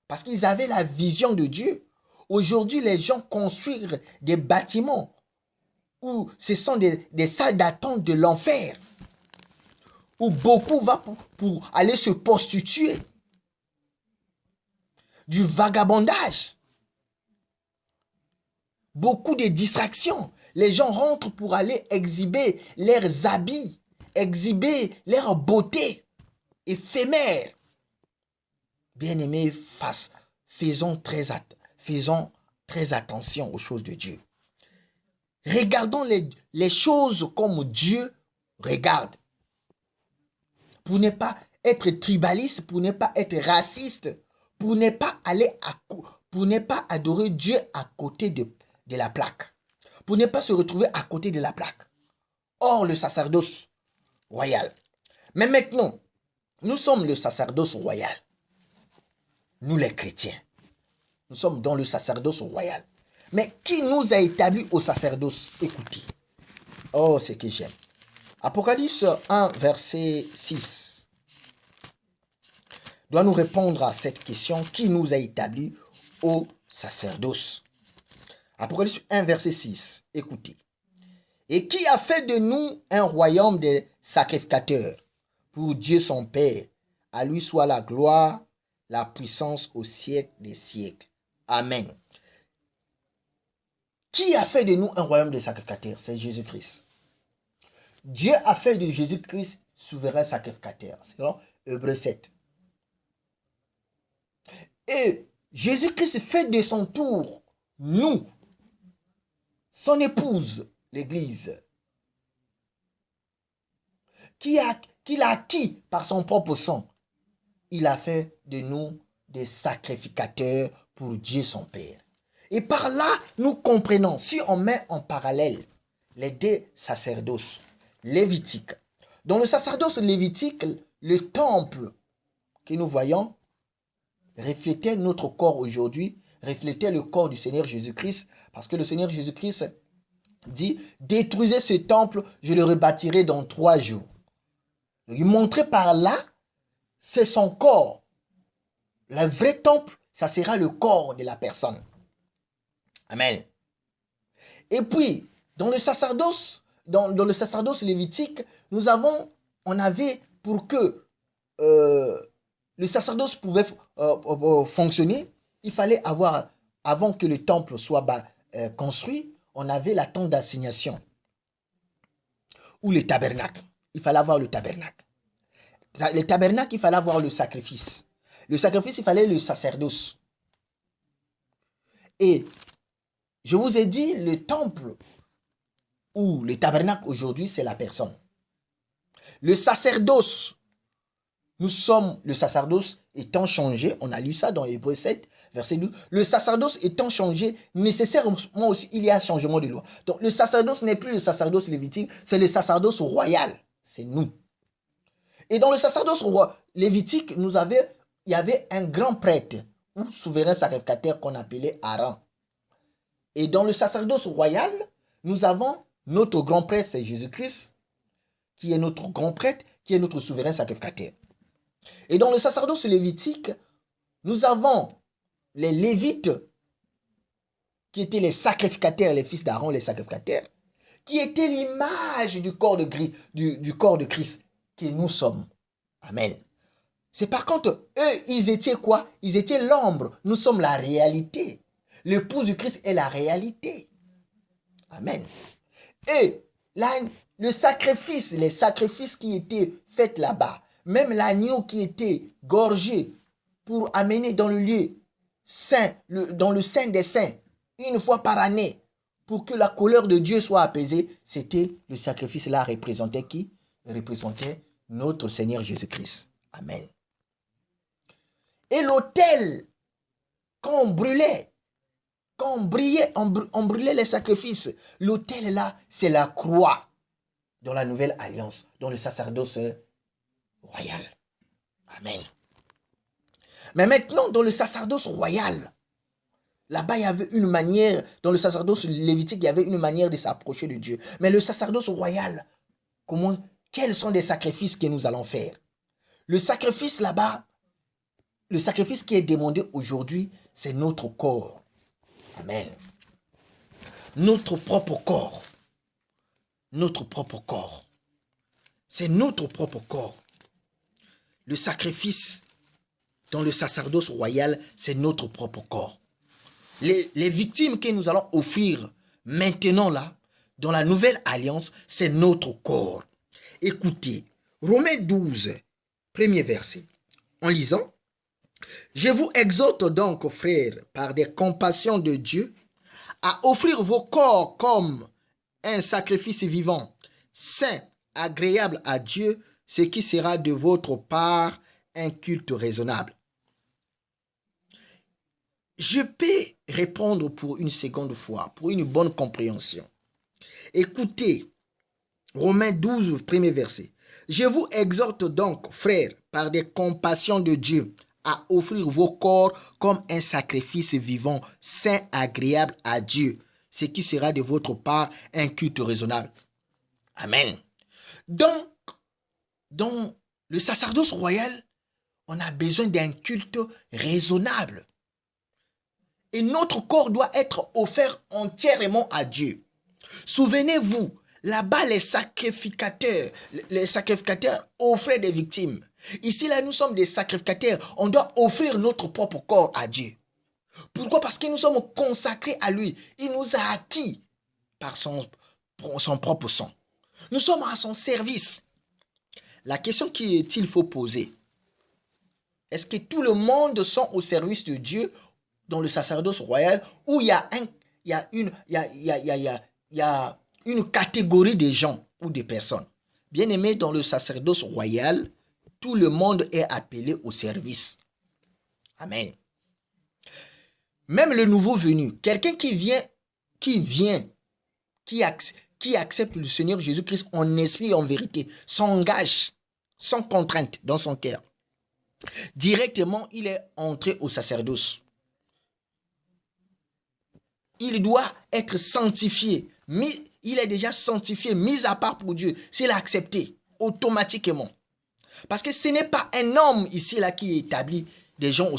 Parce qu'ils avaient la vision de Dieu. Aujourd'hui, les gens construisent des bâtiments où ce sont des salles d'attente de l'enfer. Où beaucoup vont pour aller se prostituer. Du vagabondage. Beaucoup de distractions. Les gens rentrent pour aller exhiber leurs habits, exhiber leur beauté éphémère. Bien-aimés, faisons très attention aux choses de Dieu. Regardons les choses comme Dieu regarde. Pour ne pas être tribaliste, pour ne pas être raciste, pour ne pas adorer Dieu à côté de la plaque. Pour ne pas se retrouver à côté de la plaque. Or, le sacerdoce royal. Mais maintenant, nous sommes le sacerdoce royal. Nous les chrétiens. Nous sommes dans le sacerdoce royal. Mais qui nous a établis au sacerdoce? Écoutez. Oh, c'est que j'aime. Apocalypse 1, verset 6. Doit nous répondre à cette question. Qui nous a établis au sacerdoce? Apocalypse 1, verset 6. Écoutez. Et qui a fait de nous un royaume de sacrificateurs pour Dieu son Père? À lui soit la gloire, la puissance au siècle des siècles. Amen. Qui a fait de nous un royaume de sacrificateurs? C'est Jésus-Christ. Dieu a fait de Jésus-Christ souverain sacrificateur. C'est dans Hébreux 7. Et Jésus-Christ fait de son tour, nous, son épouse, l'Église, qu'il a acquis par son propre sang. Il a fait de nous des sacrificateurs pour Dieu son Père. Et par là, nous comprenons, si on met en parallèle les deux sacerdoces lévitiques. Dans le sacerdoce lévitique, le temple que nous voyons reflétait notre corps aujourd'hui, reflétait le corps du Seigneur Jésus-Christ, parce que le Seigneur Jésus-Christ dit, détruisez ce temple, je le rebâtirai dans 3 jours. Il montrait par là, c'est son corps. Le vrai temple, ça sera le corps de la personne. Amen. Et puis, dans le sacerdoce lévitique, on avait pour que le sacerdoce pouvait fonctionner, il fallait avoir, avant que le temple soit construit, on avait la tente d'assignation ou le tabernacle. Il fallait avoir le tabernacle. Le tabernacle, il fallait avoir le sacrifice. Le sacrifice, il fallait le sacerdoce. Et je vous ai dit, le temple ou le tabernacle aujourd'hui, c'est la personne. Le sacerdoce, le sacerdoce étant changé, on a lu ça dans Hébreux 7, verset 12, le sacerdoce étant changé, nécessairement aussi, il y a un changement de loi. Donc le sacerdoce n'est plus le sacerdoce lévitique, c'est le sacerdoce royal, c'est nous. Et dans le sacerdoce lévitique, il y avait un grand prêtre, ou souverain sacrificateur qu'on appelait Aaron. Et dans le sacerdoce royal, nous avons notre grand prêtre, c'est Jésus-Christ, qui est notre grand prêtre, qui est notre souverain sacrificateur. Et dans le sacerdoce lévitique, nous avons les Lévites, qui étaient les sacrificateurs, les fils d'Aaron, les sacrificateurs, qui étaient l'image du corps de Christ, que nous sommes. Amen. C'est par contre, eux, ils étaient quoi? Ils étaient l'ombre. Nous sommes la réalité. L'épouse du Christ est la réalité. Amen. Et les sacrifices qui étaient faits là-bas, même l'agneau qui était gorgé pour amener dans le lieu saint, dans le saint des saints, une fois par année, pour que la colère de Dieu soit apaisée, c'était le sacrifice-là représentait qui? Représentait notre Seigneur Jésus-Christ. Amen. Et l'autel, quand on brûlait les sacrifices, l'autel là, c'est la croix dans la nouvelle alliance, dans le sacerdoce royal. Amen. Mais maintenant, dans le sacerdoce royal, là-bas, il y avait une manière, dans le sacerdoce lévitique, il y avait une manière de s'approcher de Dieu. Mais le sacerdoce royal, quels sont les sacrifices que nous allons faire? Le sacrifice là-bas, le sacrifice qui est demandé aujourd'hui, c'est notre corps. Amen. Notre propre corps. Notre propre corps. C'est notre propre corps. Le sacrifice dans le sacerdoce royal, c'est notre propre corps. Les victimes que nous allons offrir maintenant là, dans la nouvelle alliance, c'est notre corps. Écoutez, Romains 12, premier verset. En lisant, « Je vous exhorte donc, frères, par des compassions de Dieu, à offrir vos corps comme un sacrifice vivant, saint, agréable à Dieu, ce qui sera de votre part un culte raisonnable. » Je peux répondre pour une seconde fois, pour une bonne compréhension. Écoutez, Romains 12, premier verset. « Je vous exhorte donc, frères, par des compassions de Dieu, à offrir vos corps comme un sacrifice vivant, saint, agréable à Dieu, ce qui sera de votre part un culte raisonnable. » Amen. Donc, dans le sacerdoce royal, on a besoin d'un culte raisonnable. Et notre corps doit être offert entièrement à Dieu. Souvenez-vous, là-bas, les sacrificateurs offraient des victimes. Ici, là, nous sommes des sacrificateurs. On doit offrir notre propre corps à Dieu. Pourquoi? Parce que nous sommes consacrés à lui. Il nous a acquis par son propre sang. Nous sommes à son service. La question qu'il faut poser, est-ce que tout le monde sont au service de Dieu dans le sacerdoce royal, où il y a une catégorie de gens ou de personnes? Bien aimé, dans le sacerdoce royal, tout le monde est appelé au service. Amen. Même le nouveau venu, quelqu'un qui accepte le Seigneur Jésus-Christ en esprit et en vérité, s'engage sans contrainte dans son cœur. Directement, il est entré au sacerdoce. Il doit être sanctifié. Il est déjà sanctifié, mis à part pour Dieu. S'il a accepté, automatiquement. Parce que ce n'est pas un homme ici là qui établit des gens au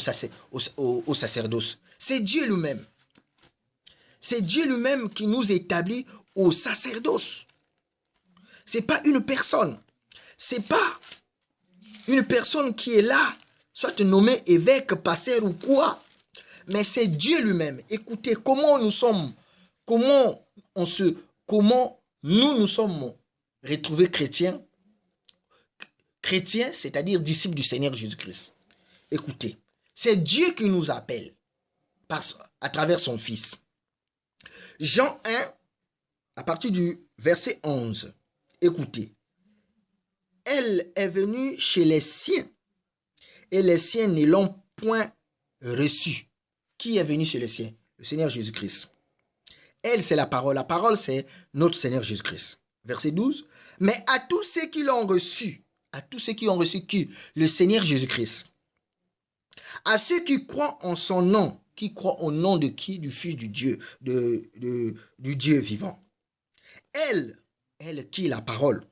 sacerdoce. C'est Dieu lui-même. C'est Dieu lui-même qui nous établit au sacerdoce. Ce n'est pas une personne. Ce n'est pas une personne qui est là, soit nommé évêque, pasteur ou quoi. Mais c'est Dieu lui-même. Écoutez, comment nous sommes retrouvés chrétiens. Chrétiens, c'est-à-dire disciples du Seigneur Jésus-Christ. Écoutez, C'est Dieu qui nous appelle à travers son Fils. Jean 1, à partir du verset 11. Écoutez. Elle est venue chez les siens et les siens ne l'ont point reçue. Qui est venu chez les siens? Le Seigneur Jésus-Christ. Elle, c'est la parole. La parole, c'est notre Seigneur Jésus-Christ. Verset 12. Mais à tous ceux qui l'ont reçu, qui? Le Seigneur Jésus-Christ. À ceux qui croient en son nom, qui croient au nom de qui? Du Fils du Dieu, du Dieu vivant. Elle qui est la parole,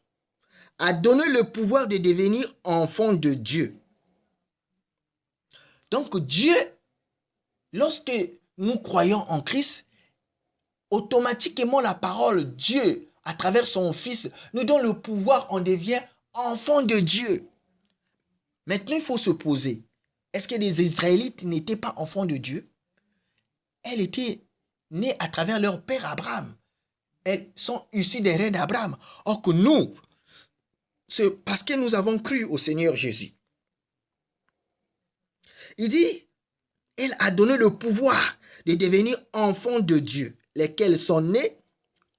a donné le pouvoir de devenir enfant de Dieu. Donc Dieu, lorsque nous croyons en Christ, automatiquement la parole Dieu, à travers son Fils, nous donne le pouvoir, on devient enfant de Dieu. Maintenant, il faut se poser, est-ce que les Israélites n'étaient pas enfants de Dieu? Elles étaient nées à travers leur père Abraham. Elles sont issues des reins d'Abraham. Or que nous, c'est parce que nous avons cru au Seigneur Jésus. Il dit, elle a donné le pouvoir de devenir enfants de Dieu, lesquels sont nés,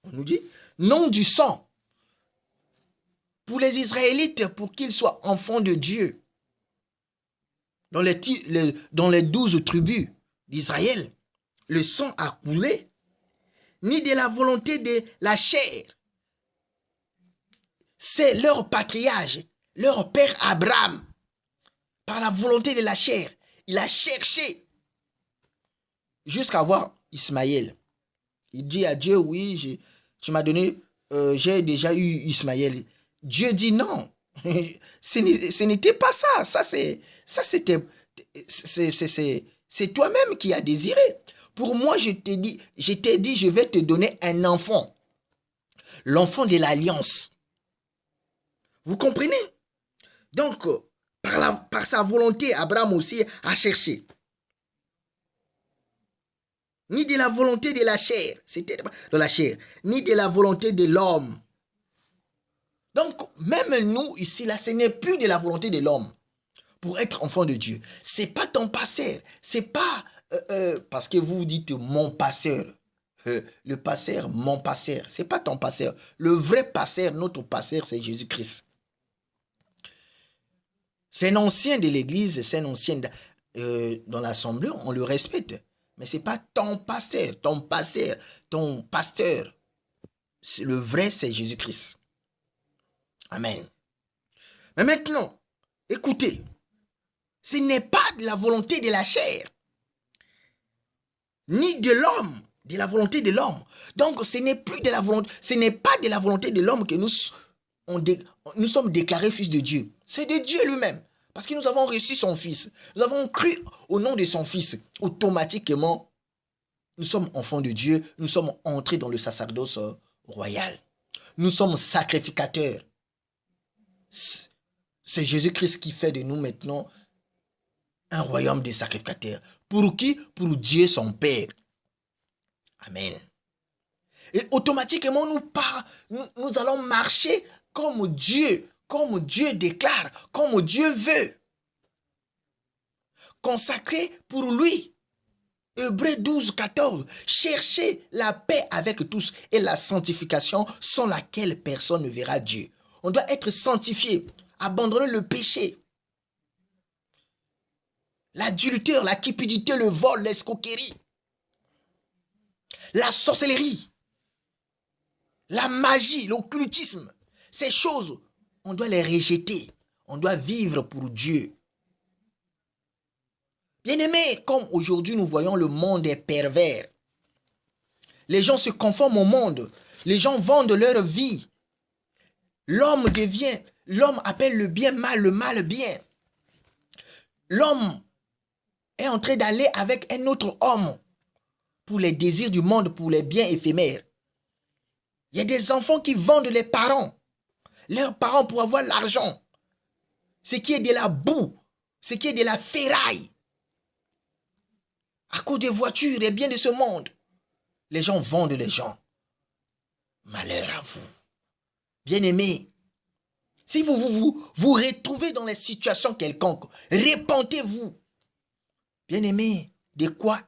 on nous dit, non du sang. Pour les Israélites, pour qu'ils soient enfants de Dieu, dans les 12 tribus d'Israël, le sang a coulé, ni de la volonté de la chair. C'est leur patriarche, leur père Abraham, par la volonté de la chair. Il a cherché jusqu'à avoir Ismaël. Il dit à Dieu, oui, tu m'as donné, j'ai déjà eu Ismaël. Dieu dit non, ce n'était pas ça. C'est toi-même qui as désiré. Pour moi, je t'ai dit, je vais te donner un enfant. L'enfant de l'alliance. Vous comprenez? Donc, par sa volonté, Abraham aussi a cherché. Ni de la volonté de la chair, c'était de la chair, ni de la volonté de l'homme. Donc, même nous, ici, là, ce n'est plus de la volonté de l'homme pour être enfant de Dieu. Ce n'est pas ton pasteur. C'est pas parce que vous dites mon pasteur. Le pasteur, mon pasteur. Ce n'est pas ton pasteur. Le vrai pasteur, notre pasteur, c'est Jésus-Christ. C'est un ancien de l'église, c'est un ancien dans l'assemblée, on le respecte. Mais ce n'est pas ton pasteur, ton pasteur. Le vrai, c'est Jésus-Christ. Amen. Mais maintenant, écoutez, ce n'est pas de la volonté de la chair, ni de l'homme, de la volonté de l'homme. Donc, ce n'est pas de la volonté de l'homme que nous sommes déclarés fils de Dieu. C'est de Dieu lui-même. Parce que nous avons reçu son Fils. Nous avons cru au nom de son Fils. Automatiquement, nous sommes enfants de Dieu. Nous sommes entrés dans le sacerdoce royal. Nous sommes sacrificateurs. C'est Jésus-Christ qui fait de nous maintenant un royaume des sacrificateurs. Pour qui? Pour Dieu son Père. Amen. Et automatiquement, nous allons marcher comme Dieu déclare, comme Dieu veut. Consacré pour lui. Hébreux 12, 14. Cherchez la paix avec tous et la sanctification sans laquelle personne ne verra Dieu. On doit être sanctifié, abandonner le péché. L'adultère, la cupidité, le vol, l'escroquerie, la sorcellerie, la magie, l'occultisme. Ces choses, on doit les rejeter. On doit vivre pour Dieu. Bien-aimés, comme aujourd'hui nous voyons le monde est pervers. Les gens se conforment au monde. Les gens vendent leur vie. L'homme appelle le bien mal, le mal bien. L'homme est en train d'aller avec un autre homme pour les désirs du monde, pour les biens éphémères. Il y a des enfants qui vendent les parents. Leurs parents pour avoir l'argent. Ce qui est de la boue, ce qui est de la ferraille. À cause des voitures et biens de ce monde. Les gens vendent les gens. Malheur à vous. Bien-aimés, si vous retrouvez dans les situations quelconques, répentez-vous. Bien-aimé, de quoi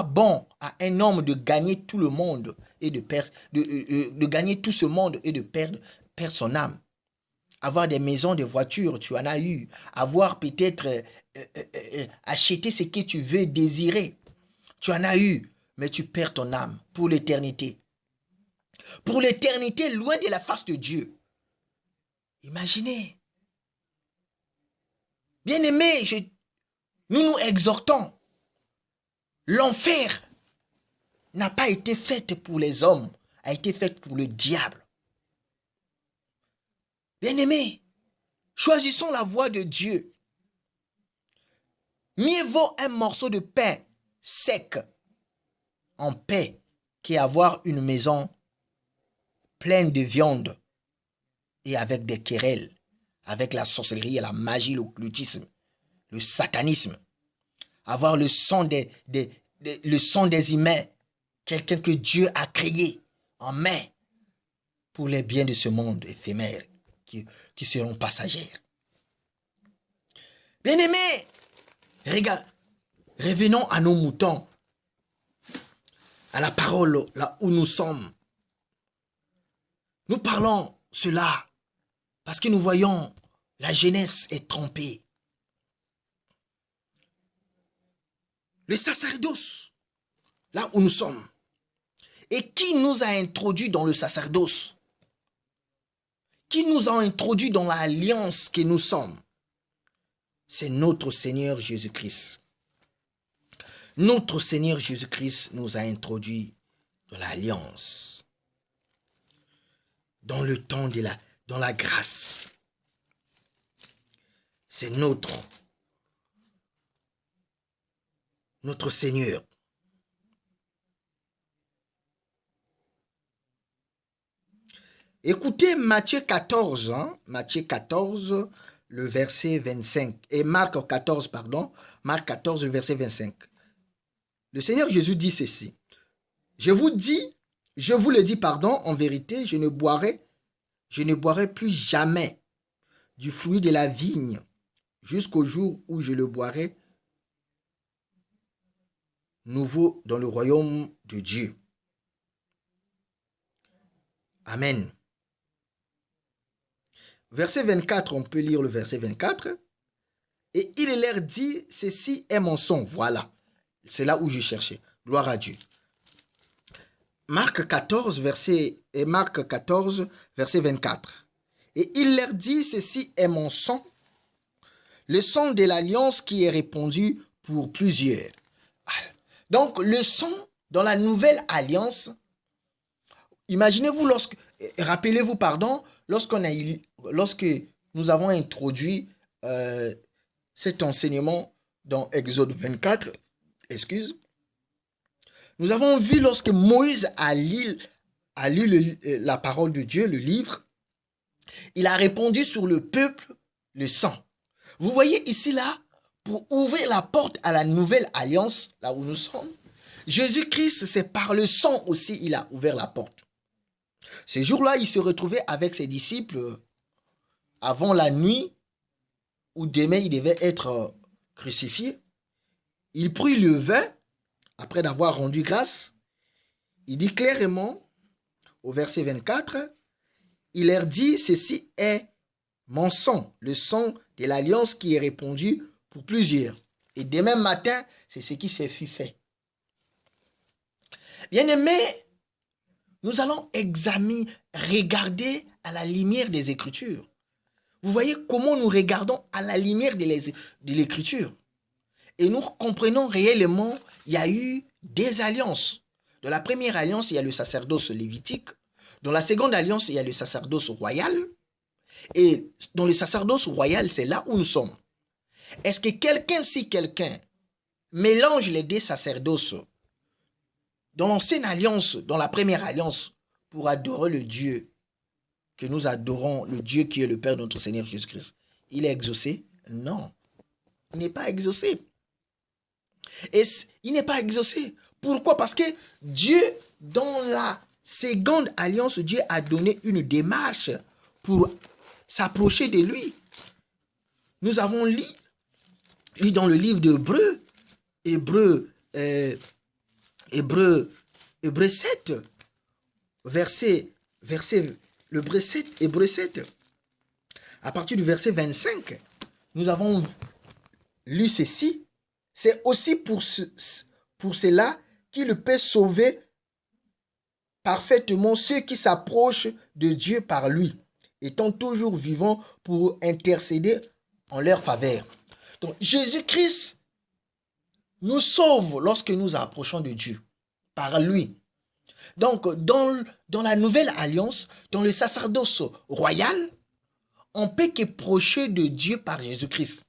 bon à un homme de gagner tout le monde et de gagner tout ce monde et de perdre son âme? Avoir des maisons, des voitures, tu en as eu. Avoir peut-être acheté ce que tu veux désirer. Tu en as eu, mais tu perds ton âme pour l'éternité. Pour l'éternité, loin de la face de Dieu. Imaginez. Bien-aimés, nous exhortons. L'enfer n'a pas été fait pour les hommes, a été fait pour le diable. Bien-aimés, choisissons la voie de Dieu. Mieux vaut un morceau de pain sec en paix qu'avoir une maison pleine de viande et avec des querelles, avec la sorcellerie, la magie, l'occultisme, le satanisme. Avoir le sang des humains, quelqu'un que Dieu a créé en main pour les biens de ce monde éphémère qui seront passagères. Bien-aimés, revenons à nos moutons, à la parole là où nous sommes. Nous parlons cela parce que nous voyons la jeunesse est trompée. Le sacerdoce, là où nous sommes. Et qui nous a introduits dans le sacerdoce? Qui nous a introduits dans l'alliance que nous sommes? C'est notre Seigneur Jésus-Christ. Notre Seigneur Jésus-Christ nous a introduits dans l'alliance. Dans le temps dans la grâce. C'est notre Seigneur. Écoutez Matthieu 14, Matthieu 14, le verset 25, et Marc 14, Marc 14, le verset 25. Le Seigneur Jésus dit ceci. Je vous le dis, en vérité, je ne boirai plus jamais du fruit de la vigne jusqu'au jour où je le boirai nouveau dans le royaume de Dieu. Amen. Verset 24, on peut lire le verset 24. Et il leur dit, ceci est mon sang. Voilà. C'est là où je cherchais. Gloire à Dieu. Marc 14, verset 24. Et il leur dit, ceci est mon sang, le sang de l'alliance qui est répandu pour plusieurs. Donc, le sang dans la nouvelle alliance, imaginez-vous rappelez-vous, lorsque nous avons introduit cet enseignement dans Exode 24, nous avons vu lorsque Moïse a lu la parole de Dieu, le livre, il a répandu sur le peuple le sang. Vous voyez ici là, pour ouvrir la porte à la nouvelle alliance, là où nous sommes, Jésus-Christ, c'est par le sang aussi, il a ouvert la porte. Ce jour-là, il se retrouvait avec ses disciples avant la nuit où demain il devait être crucifié. Il prit le vin, après d'avoir rendu grâce. Il dit clairement, au verset 24, il leur dit, ceci est mon sang, le sang de l'alliance qui est répandu pour plusieurs. Et demain matin, c'est ce qui s'est fait. Bien-aimés, nous allons regarder à la lumière des Écritures. Vous voyez comment nous regardons à la lumière de l'Écriture. Et nous comprenons réellement, il y a eu des alliances. Dans la première alliance, il y a le sacerdoce lévitique. Dans la seconde alliance, il y a le sacerdoce royal. Et dans le sacerdoce royal, c'est là où nous sommes. Est-ce que si quelqu'un mélange les deux sacerdoces dans l'ancienne alliance, dans la première alliance, pour adorer le Dieu que nous adorons, le Dieu qui est le Père de notre Seigneur Jésus-Christ, il est exaucé? Non, il n'est pas exaucé. Et il n'est pas exaucé. Pourquoi? Parce que Dieu, dans la seconde alliance, Dieu a donné une démarche pour s'approcher de lui. Nous avons lu dans le livre d'Hébreux, Hébreu, Hébreu, Hébreu 7, Hébreu 7, à partir du verset 25, nous avons lu ceci. C'est aussi pour cela qu'il peut sauver parfaitement ceux qui s'approchent de Dieu par lui, étant toujours vivants pour intercéder en leur faveur. Donc, Jésus-Christ nous sauve lorsque nous approchons de Dieu, par lui. Donc, dans la nouvelle alliance, dans le sacerdoce royal, on peut qu'approcher de Dieu par Jésus-Christ.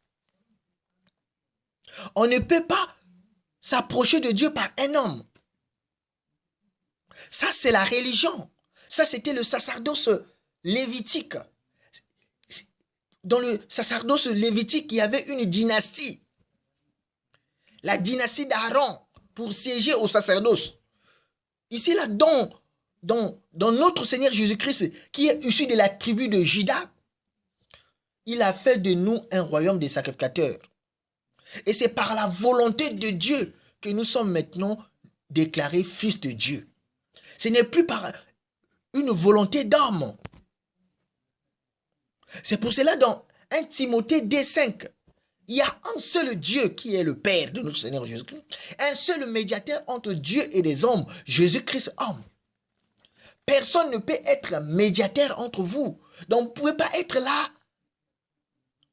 On ne peut pas s'approcher de Dieu par un homme. Ça, c'est la religion. Ça, c'était le sacerdoce lévitique. Dans le sacerdoce lévitique, il y avait une dynastie. La dynastie d'Aaron pour siéger au sacerdoce. Ici, là, dans notre Seigneur Jésus-Christ, qui est issu de la tribu de Juda, il a fait de nous un royaume des sacrificateurs. Et c'est par la volonté de Dieu que nous sommes maintenant déclarés fils de Dieu. Ce n'est plus par une volonté d'homme. C'est pour cela dans 1 Timothée 2,5, il y a un seul Dieu qui est le Père de notre Seigneur Jésus-Christ. Un seul médiateur entre Dieu et les hommes, Jésus-Christ homme. Personne ne peut être médiateur entre vous. Donc vous ne pouvez pas être là,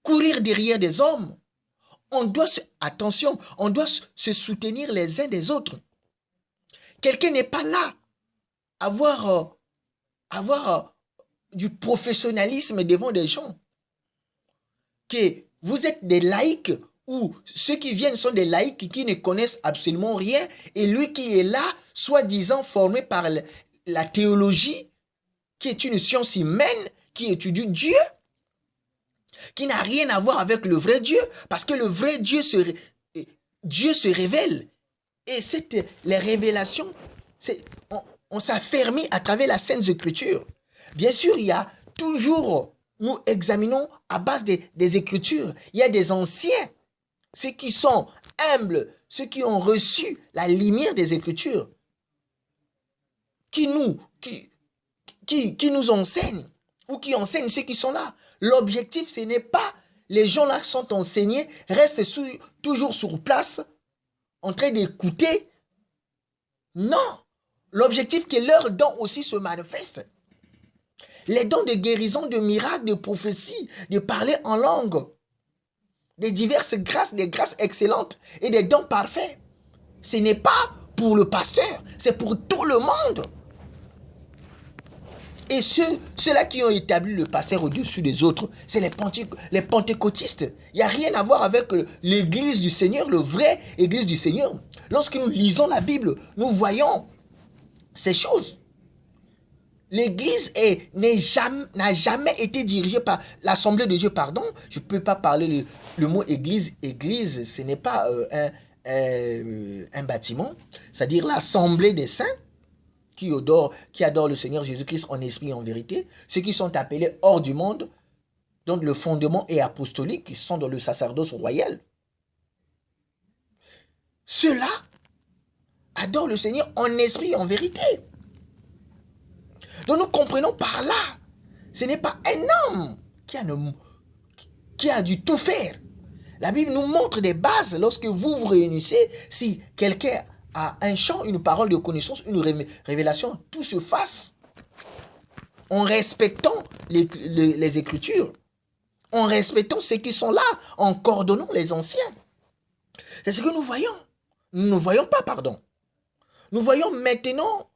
courir derrière des hommes. On doit se soutenir les uns des autres. Quelqu'un n'est pas là avoir du professionnalisme devant des gens. Que vous êtes des laïcs ou ceux qui viennent sont des laïcs qui ne connaissent absolument rien et lui qui est là, soi-disant formé par la théologie, qui est une science humaine, qui étudie Dieu, qui n'a rien à voir avec le vrai Dieu, parce que le vrai Dieu se révèle. Et les révélations, on s'affermit à travers la Sainte Écriture. Bien sûr, il y a toujours, nous examinons à base des Écritures, il y a des anciens, ceux qui sont humbles, ceux qui ont reçu la lumière des Écritures, qui nous enseignent, ou qui enseignent ceux qui sont là. L'objectif, ce n'est pas les gens là qui sont enseignés, restent toujours sur place, en train d'écouter. Non. L'objectif que leurs dons aussi se manifestent. Les dons de guérison, de miracles, de prophétie, de parler en langue, des diverses grâces, des grâces excellentes et des dons parfaits. Ce n'est pas pour le pasteur, c'est pour tout le monde. Et ceux-là qui ont établi le pasteur au-dessus des autres, c'est les pentecôtistes. Il n'y a rien à voir avec l'église du Seigneur, le vrai église du Seigneur. Lorsque nous lisons la Bible, nous voyons ces choses. L'église n'a jamais été dirigée par l'Assemblée de Dieu, pardon. Je ne peux pas parler le mot église. Église, ce n'est pas un bâtiment. C'est-à-dire l'Assemblée des saints qui adorent le Seigneur Jésus-Christ en esprit et en vérité. Ceux qui sont appelés hors du monde, dont le fondement est apostolique, qui sont dans le sacerdoce royal. Ceux-là adorent le Seigneur en esprit et en vérité. Donc nous comprenons par là, ce n'est pas un homme qui a dû tout faire. La Bible nous montre des bases lorsque vous vous réunissez. Si quelqu'un a un chant, une parole de connaissance, une révélation, tout se fasse en respectant les Écritures, en respectant ceux qui sont là, en coordonnant les anciens. C'est ce que nous voyons. Nous ne voyons pas, pardon. Nous voyons maintenant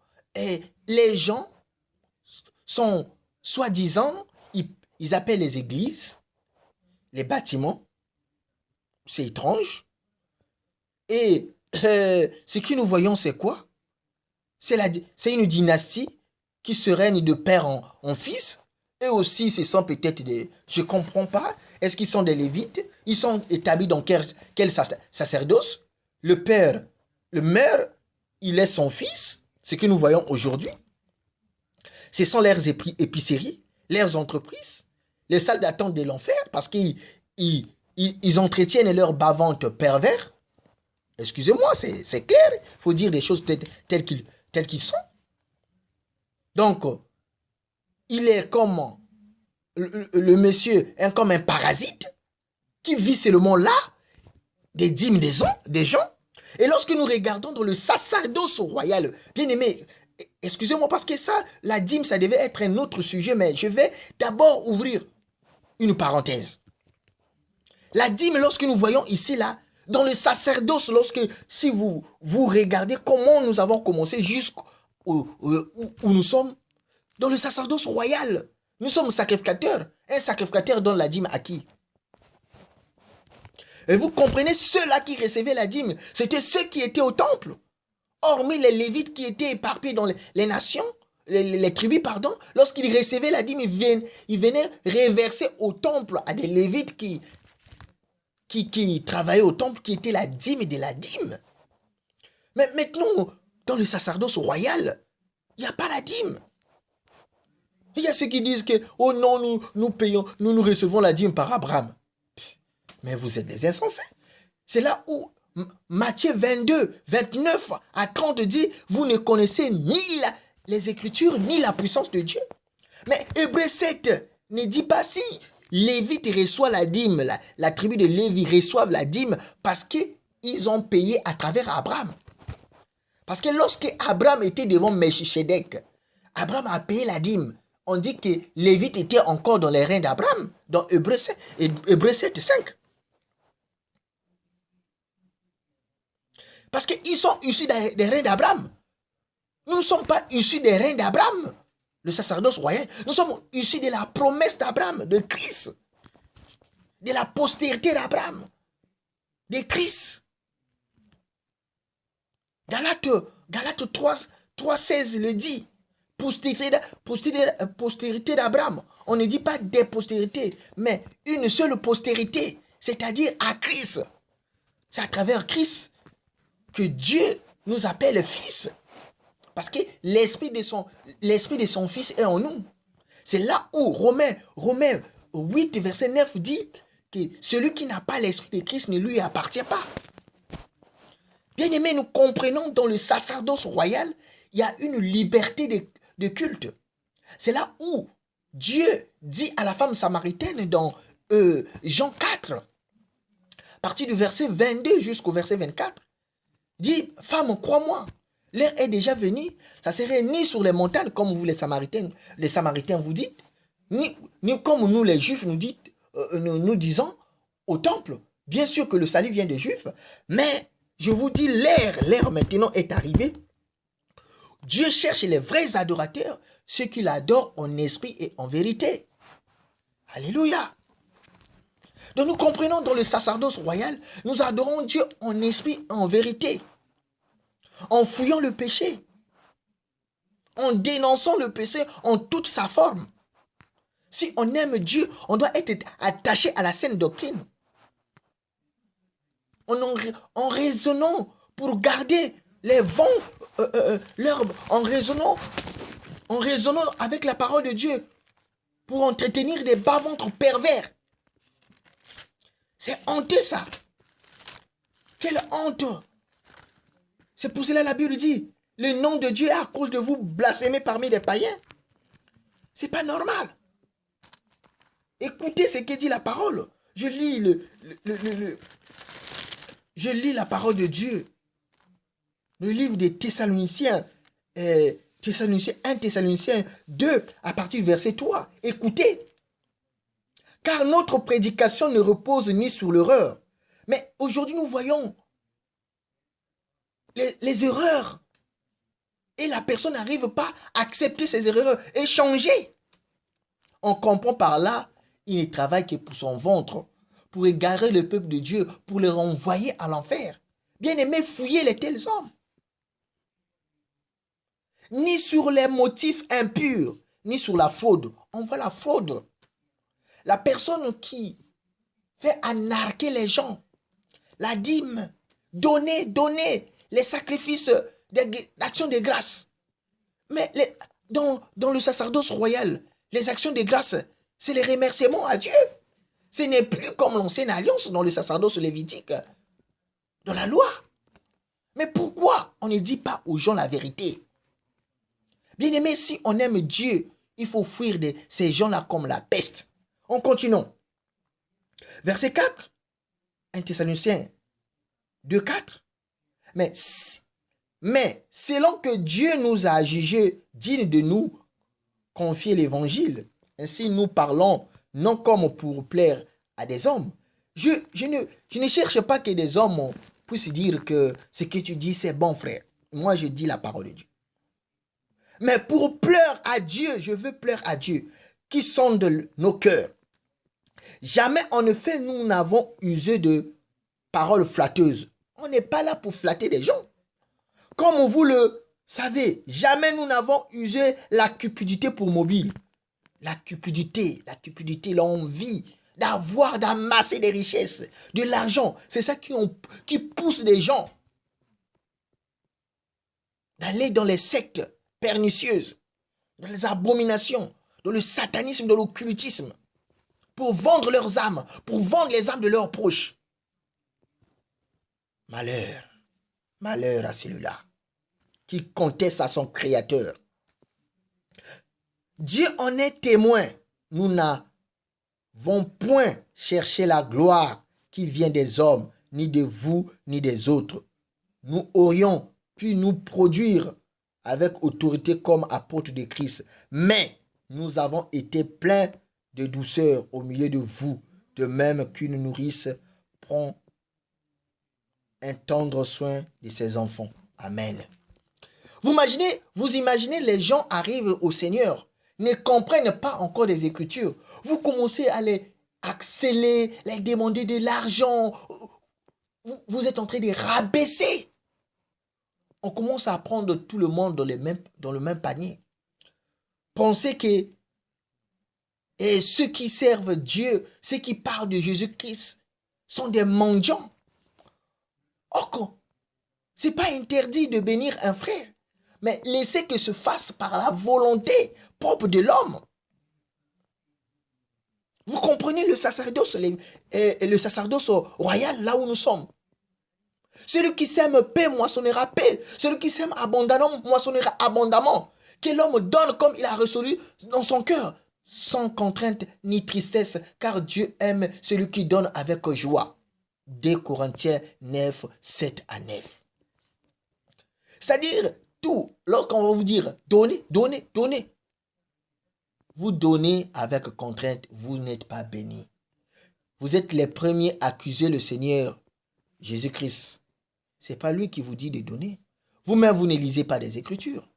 les gens sont soi-disant, ils appellent les églises, les bâtiments, c'est étrange. Et ce que nous voyons, c'est quoi? C'est une dynastie qui se règne de père en fils. Et aussi, ce sont peut-être des... Je ne comprends pas. Est-ce qu'ils sont des Lévites? Ils sont établis dans quel sacerdoce? Le père meurt, il laisse son fils, ce que nous voyons aujourd'hui. Ce sont leurs épiceries, leurs entreprises, les salles d'attente de l'enfer, parce qu'ils entretiennent leur bas-ventre pervers. Excusez-moi, c'est clair. Il faut dire des choses telles qu'ils sont. Donc, il est comme le monsieur, comme un parasite qui vit seulement là, des dîmes des gens. Et lorsque nous regardons dans le sacerdoce royal, bien aimé, excusez-moi parce que ça, la dîme, ça devait être un autre sujet, mais je vais d'abord ouvrir une parenthèse. La dîme, lorsque nous voyons ici, là, dans le sacerdoce, si vous regardez comment nous avons commencé jusqu'où où nous sommes, dans le sacerdoce royal, nous sommes sacrificateurs. Un sacrificateur donne la dîme à qui? Et vous comprenez, ceux-là qui recevaient la dîme, c'était ceux qui étaient au temple. Hormis les Lévites qui étaient éparpillés dans les nations, les tribus, pardon, lorsqu'ils recevaient la dîme, ils venaient reverser au temple à des Lévites qui travaillaient au temple, qui étaient la dîme de la dîme. Mais maintenant, dans le sacerdoce royal, il n'y a pas la dîme. Il y a ceux qui disent que, oh non, nous payons, nous recevons la dîme par Abraham. Mais vous êtes des insensés. C'est là où Matthieu 22, 29 à 30 dit, vous ne connaissez ni les Écritures, ni la puissance de Dieu. Mais Hébreux 7 ne dit pas si Lévite reçoit la dîme, la tribu de Lévi reçoit la dîme parce qu'ils ont payé à travers Abraham. Parce que lorsque Abraham était devant Melchisedec, Abraham a payé la dîme. On dit que Lévite était encore dans les reins d'Abraham, dans Hébreux 7, 5. Parce qu'ils sont issus des reins d'Abraham. Nous ne sommes pas issus des reins d'Abraham, le sacerdoce royal. Nous sommes issus de la promesse d'Abraham, de Christ, de la postérité d'Abraham, de Christ. Galates 3, 16 le dit. Postérité d'Abraham. On ne dit pas des postérités, mais une seule postérité, c'est-à-dire à Christ. C'est à travers Christ que Dieu nous appelle fils. Parce que l'esprit de son fils est en nous. C'est là où Romains 8, verset 9 dit que celui qui n'a pas l'esprit de Christ ne lui appartient pas. Bien aimé, nous comprenons dans le sacerdoce royal, il y a une liberté de culte. C'est là où Dieu dit à la femme samaritaine dans Jean 4, à partir du verset 22 jusqu'au verset 24, dit, femme, crois-moi, l'heure est déjà venue, ça serait ni sur les montagnes, comme vous les Samaritains vous dites, ni comme nous les Juifs nous disons au temple. Bien sûr que le salut vient des Juifs, mais je vous dis, l'heure maintenant est arrivée. Dieu cherche les vrais adorateurs, ceux qui l'adorent en esprit et en vérité. Alléluia. Donc nous comprenons dans le sacerdoce royal, nous adorons Dieu en esprit et en vérité. En fouillant le péché. En dénonçant le péché en toute sa forme. Si on aime Dieu, on doit être attaché à la saine doctrine. En raisonnant pour garder les vents, l'herbe, en raisonnant avec la parole de Dieu pour entretenir des bas-ventres pervers. C'est honteux ça. Quelle honte. C'est pour cela que la Bible dit, le nom de Dieu est à cause de vous blasphémé parmi les païens. C'est pas normal. Écoutez ce que dit la parole. Je lis la parole de Dieu. Le livre des Thessaloniciens, 1 Thessaloniciens 2, à partir du verset 3. Écoutez. Car notre prédication ne repose ni sur l'erreur. Mais aujourd'hui, nous voyons les erreurs. Et la personne n'arrive pas à accepter ces erreurs et changer. On comprend par là, il ne travaille que pour son ventre, pour égarer le peuple de Dieu, pour les renvoyer à l'enfer. Bien aimé, fouillez les tels hommes. Ni sur les motifs impurs, ni sur la fraude. On voit la fraude. La personne qui fait anarquer les gens, la dîme, donner les sacrifices d'action de grâce. Mais dans le sacerdoce royal, les actions de grâce, c'est les remerciements à Dieu. Ce n'est plus comme l'ancienne alliance dans le sacerdoce lévitique, dans la loi. Mais pourquoi on ne dit pas aux gens la vérité? Bien-aimé, si on aime Dieu, il faut fuir ces gens-là comme la peste. On continue. Verset 4, 1 Thessaloniciens 2, 4. Mais selon que Dieu nous a jugés dignes de nous confier l'évangile, ainsi nous parlons non comme pour plaire à des hommes. Je ne cherche pas que des hommes puissent dire que ce que tu dis c'est bon, frère. Moi je dis la parole de Dieu. Mais pour plaire à Dieu, je veux plaire à Dieu qui sonde nos cœurs. Jamais en effet nous n'avons usé de paroles flatteuses. On n'est pas là pour flatter les gens. Comme vous le savez, jamais nous n'avons usé la cupidité pour mobile. La cupidité, l'envie d'avoir, d'amasser des richesses, de l'argent. C'est ça qui pousse les gens d'aller dans les sectes pernicieuses, dans les abominations, dans le satanisme, dans l'occultisme, pour vendre leurs âmes, pour vendre les âmes de leurs proches. Malheur à celui-là qui conteste à son Créateur. Dieu en est témoin. Nous n'avons point cherché la gloire qui vient des hommes, ni de vous, ni des autres. Nous aurions pu nous produire avec autorité comme apôtres de Christ, mais nous avons été pleins de douceur au milieu de vous, de même qu'une nourrice prend un tendre soin de ses enfants. Amen. Vous imaginez les gens arrivent au Seigneur, ne comprennent pas encore les Écritures. Vous commencez à les harceler, les demander de l'argent. Vous êtes en train de rabaisser. On commence à prendre tout le monde dans le même panier. Pensez que ceux qui servent Dieu, ceux qui parlent de Jésus-Christ, sont des mendiants. Or, ce n'est pas interdit de bénir un frère, mais laissez que se fasse par la volonté propre de l'homme. Vous comprenez le sacerdoce royal là où nous sommes. Celui qui sème paix moissonnera paix. Celui qui sème abondamment moissonnera abondamment. Que l'homme donne comme il a résolu dans son cœur, sans contrainte ni tristesse, car Dieu aime celui qui donne avec joie. 2 Corinthiens 9, 7 à 9. C'est-à-dire, tout, lorsqu'on va vous dire, donnez, donnez, donnez. Vous donnez avec contrainte, vous n'êtes pas béni. Vous êtes les premiers à accuser le Seigneur Jésus-Christ. Ce n'est pas lui qui vous dit de donner. Vous-même, vous ne lisez pas des Écritures.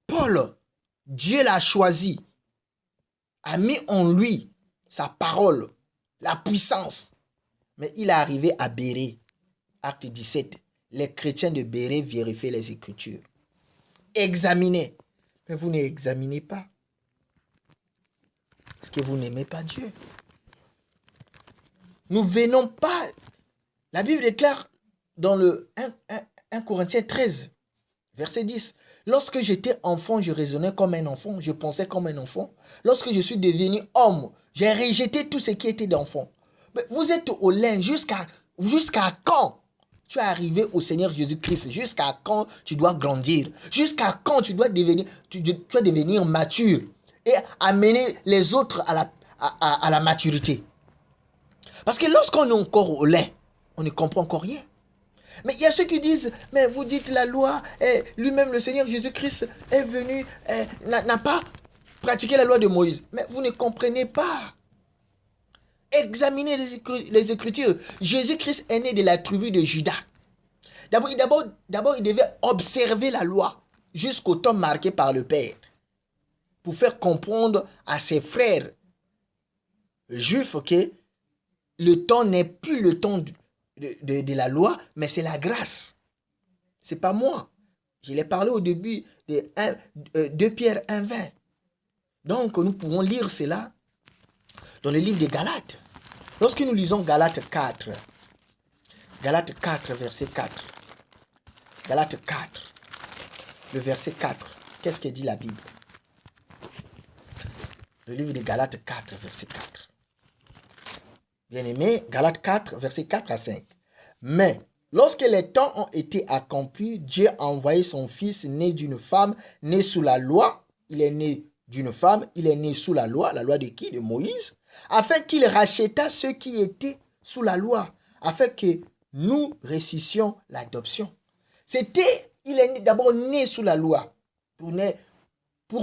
Paul, Dieu l'a choisi, a mis en lui sa parole, la puissance. Mais il est arrivé à Bérée, acte 17. Les chrétiens de Bérée vérifient les Écritures. Examinez. Mais vous n'examinez pas. Parce que vous n'aimez pas Dieu. Nous ne venons pas. La Bible déclare dans le 1 Corinthiens 13, verset 10. Lorsque j'étais enfant, je raisonnais comme un enfant. Je pensais comme un enfant. Lorsque je suis devenu homme, j'ai rejeté tout ce qui était d'enfant. Mais vous êtes au lin jusqu'à quand tu es arrivé au Seigneur Jésus-Christ? Jusqu'à quand tu dois grandir? Jusqu'à quand tu dois devenir mature et amener les autres à la maturité? Parce que lorsqu'on est encore au lait, on ne comprend encore rien. Mais il y a ceux qui disent, mais vous dites la loi, lui-même le Seigneur Jésus-Christ est venu, n'a pas pratiqué la loi de Moïse. Mais vous ne comprenez pas. Examinez les Écritures. Jésus-Christ est né de la tribu de Juda. D'abord, il devait observer la loi jusqu'au temps marqué par le Père pour faire comprendre à ses frères juifs que le temps n'est plus le temps de la loi, mais c'est la grâce. Ce n'est pas moi. Je l'ai parlé au début de 2 Pierre 1,20. Donc, nous pouvons lire cela dans le livre de Galates. Lorsque nous lisons Galates 4, verset 4. Galates 4, le verset 4. Qu'est-ce que dit la Bible? Le livre de Galates 4, verset 4. Bien-aimé, Galates 4, verset 4 à 5. Mais Lorsque les temps ont été accomplis, Dieu a envoyé son fils né d'une femme, né sous la loi. Il est né d'une femme, il est né sous la loi de qui? De Moïse, afin qu'il racheta ceux qui étaient sous la loi, afin que nous ressuscitions l'adoption. Il est d'abord né sous la loi, pour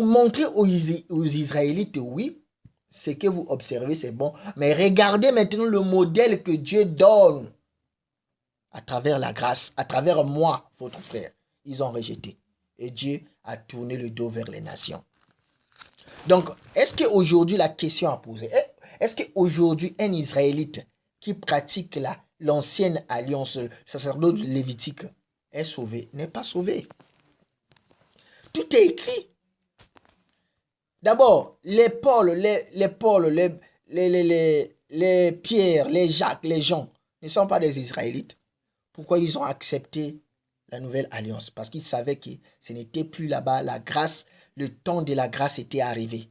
montrer aux Israélites, oui, ce que vous observez, c'est bon, mais regardez maintenant le modèle que Dieu donne à travers la grâce, à travers moi, votre frère. Ils ont rejeté. Et Dieu a tourné le dos vers les nations. Donc, est-ce qu'aujourd'hui, la question à poser, est-ce qu'aujourd'hui, un Israélite qui pratique l'ancienne alliance, le sacerdoce lévitique, est sauvé? N'est pas sauvé. Tout est écrit. D'abord, les Paul, les Pierre, les Jacques, les Jean ne sont pas des Israélites. Pourquoi ils ont accepté la nouvelle alliance? Parce qu'ils savaient que ce n'était plus là-bas la grâce, le temps de la grâce était arrivé.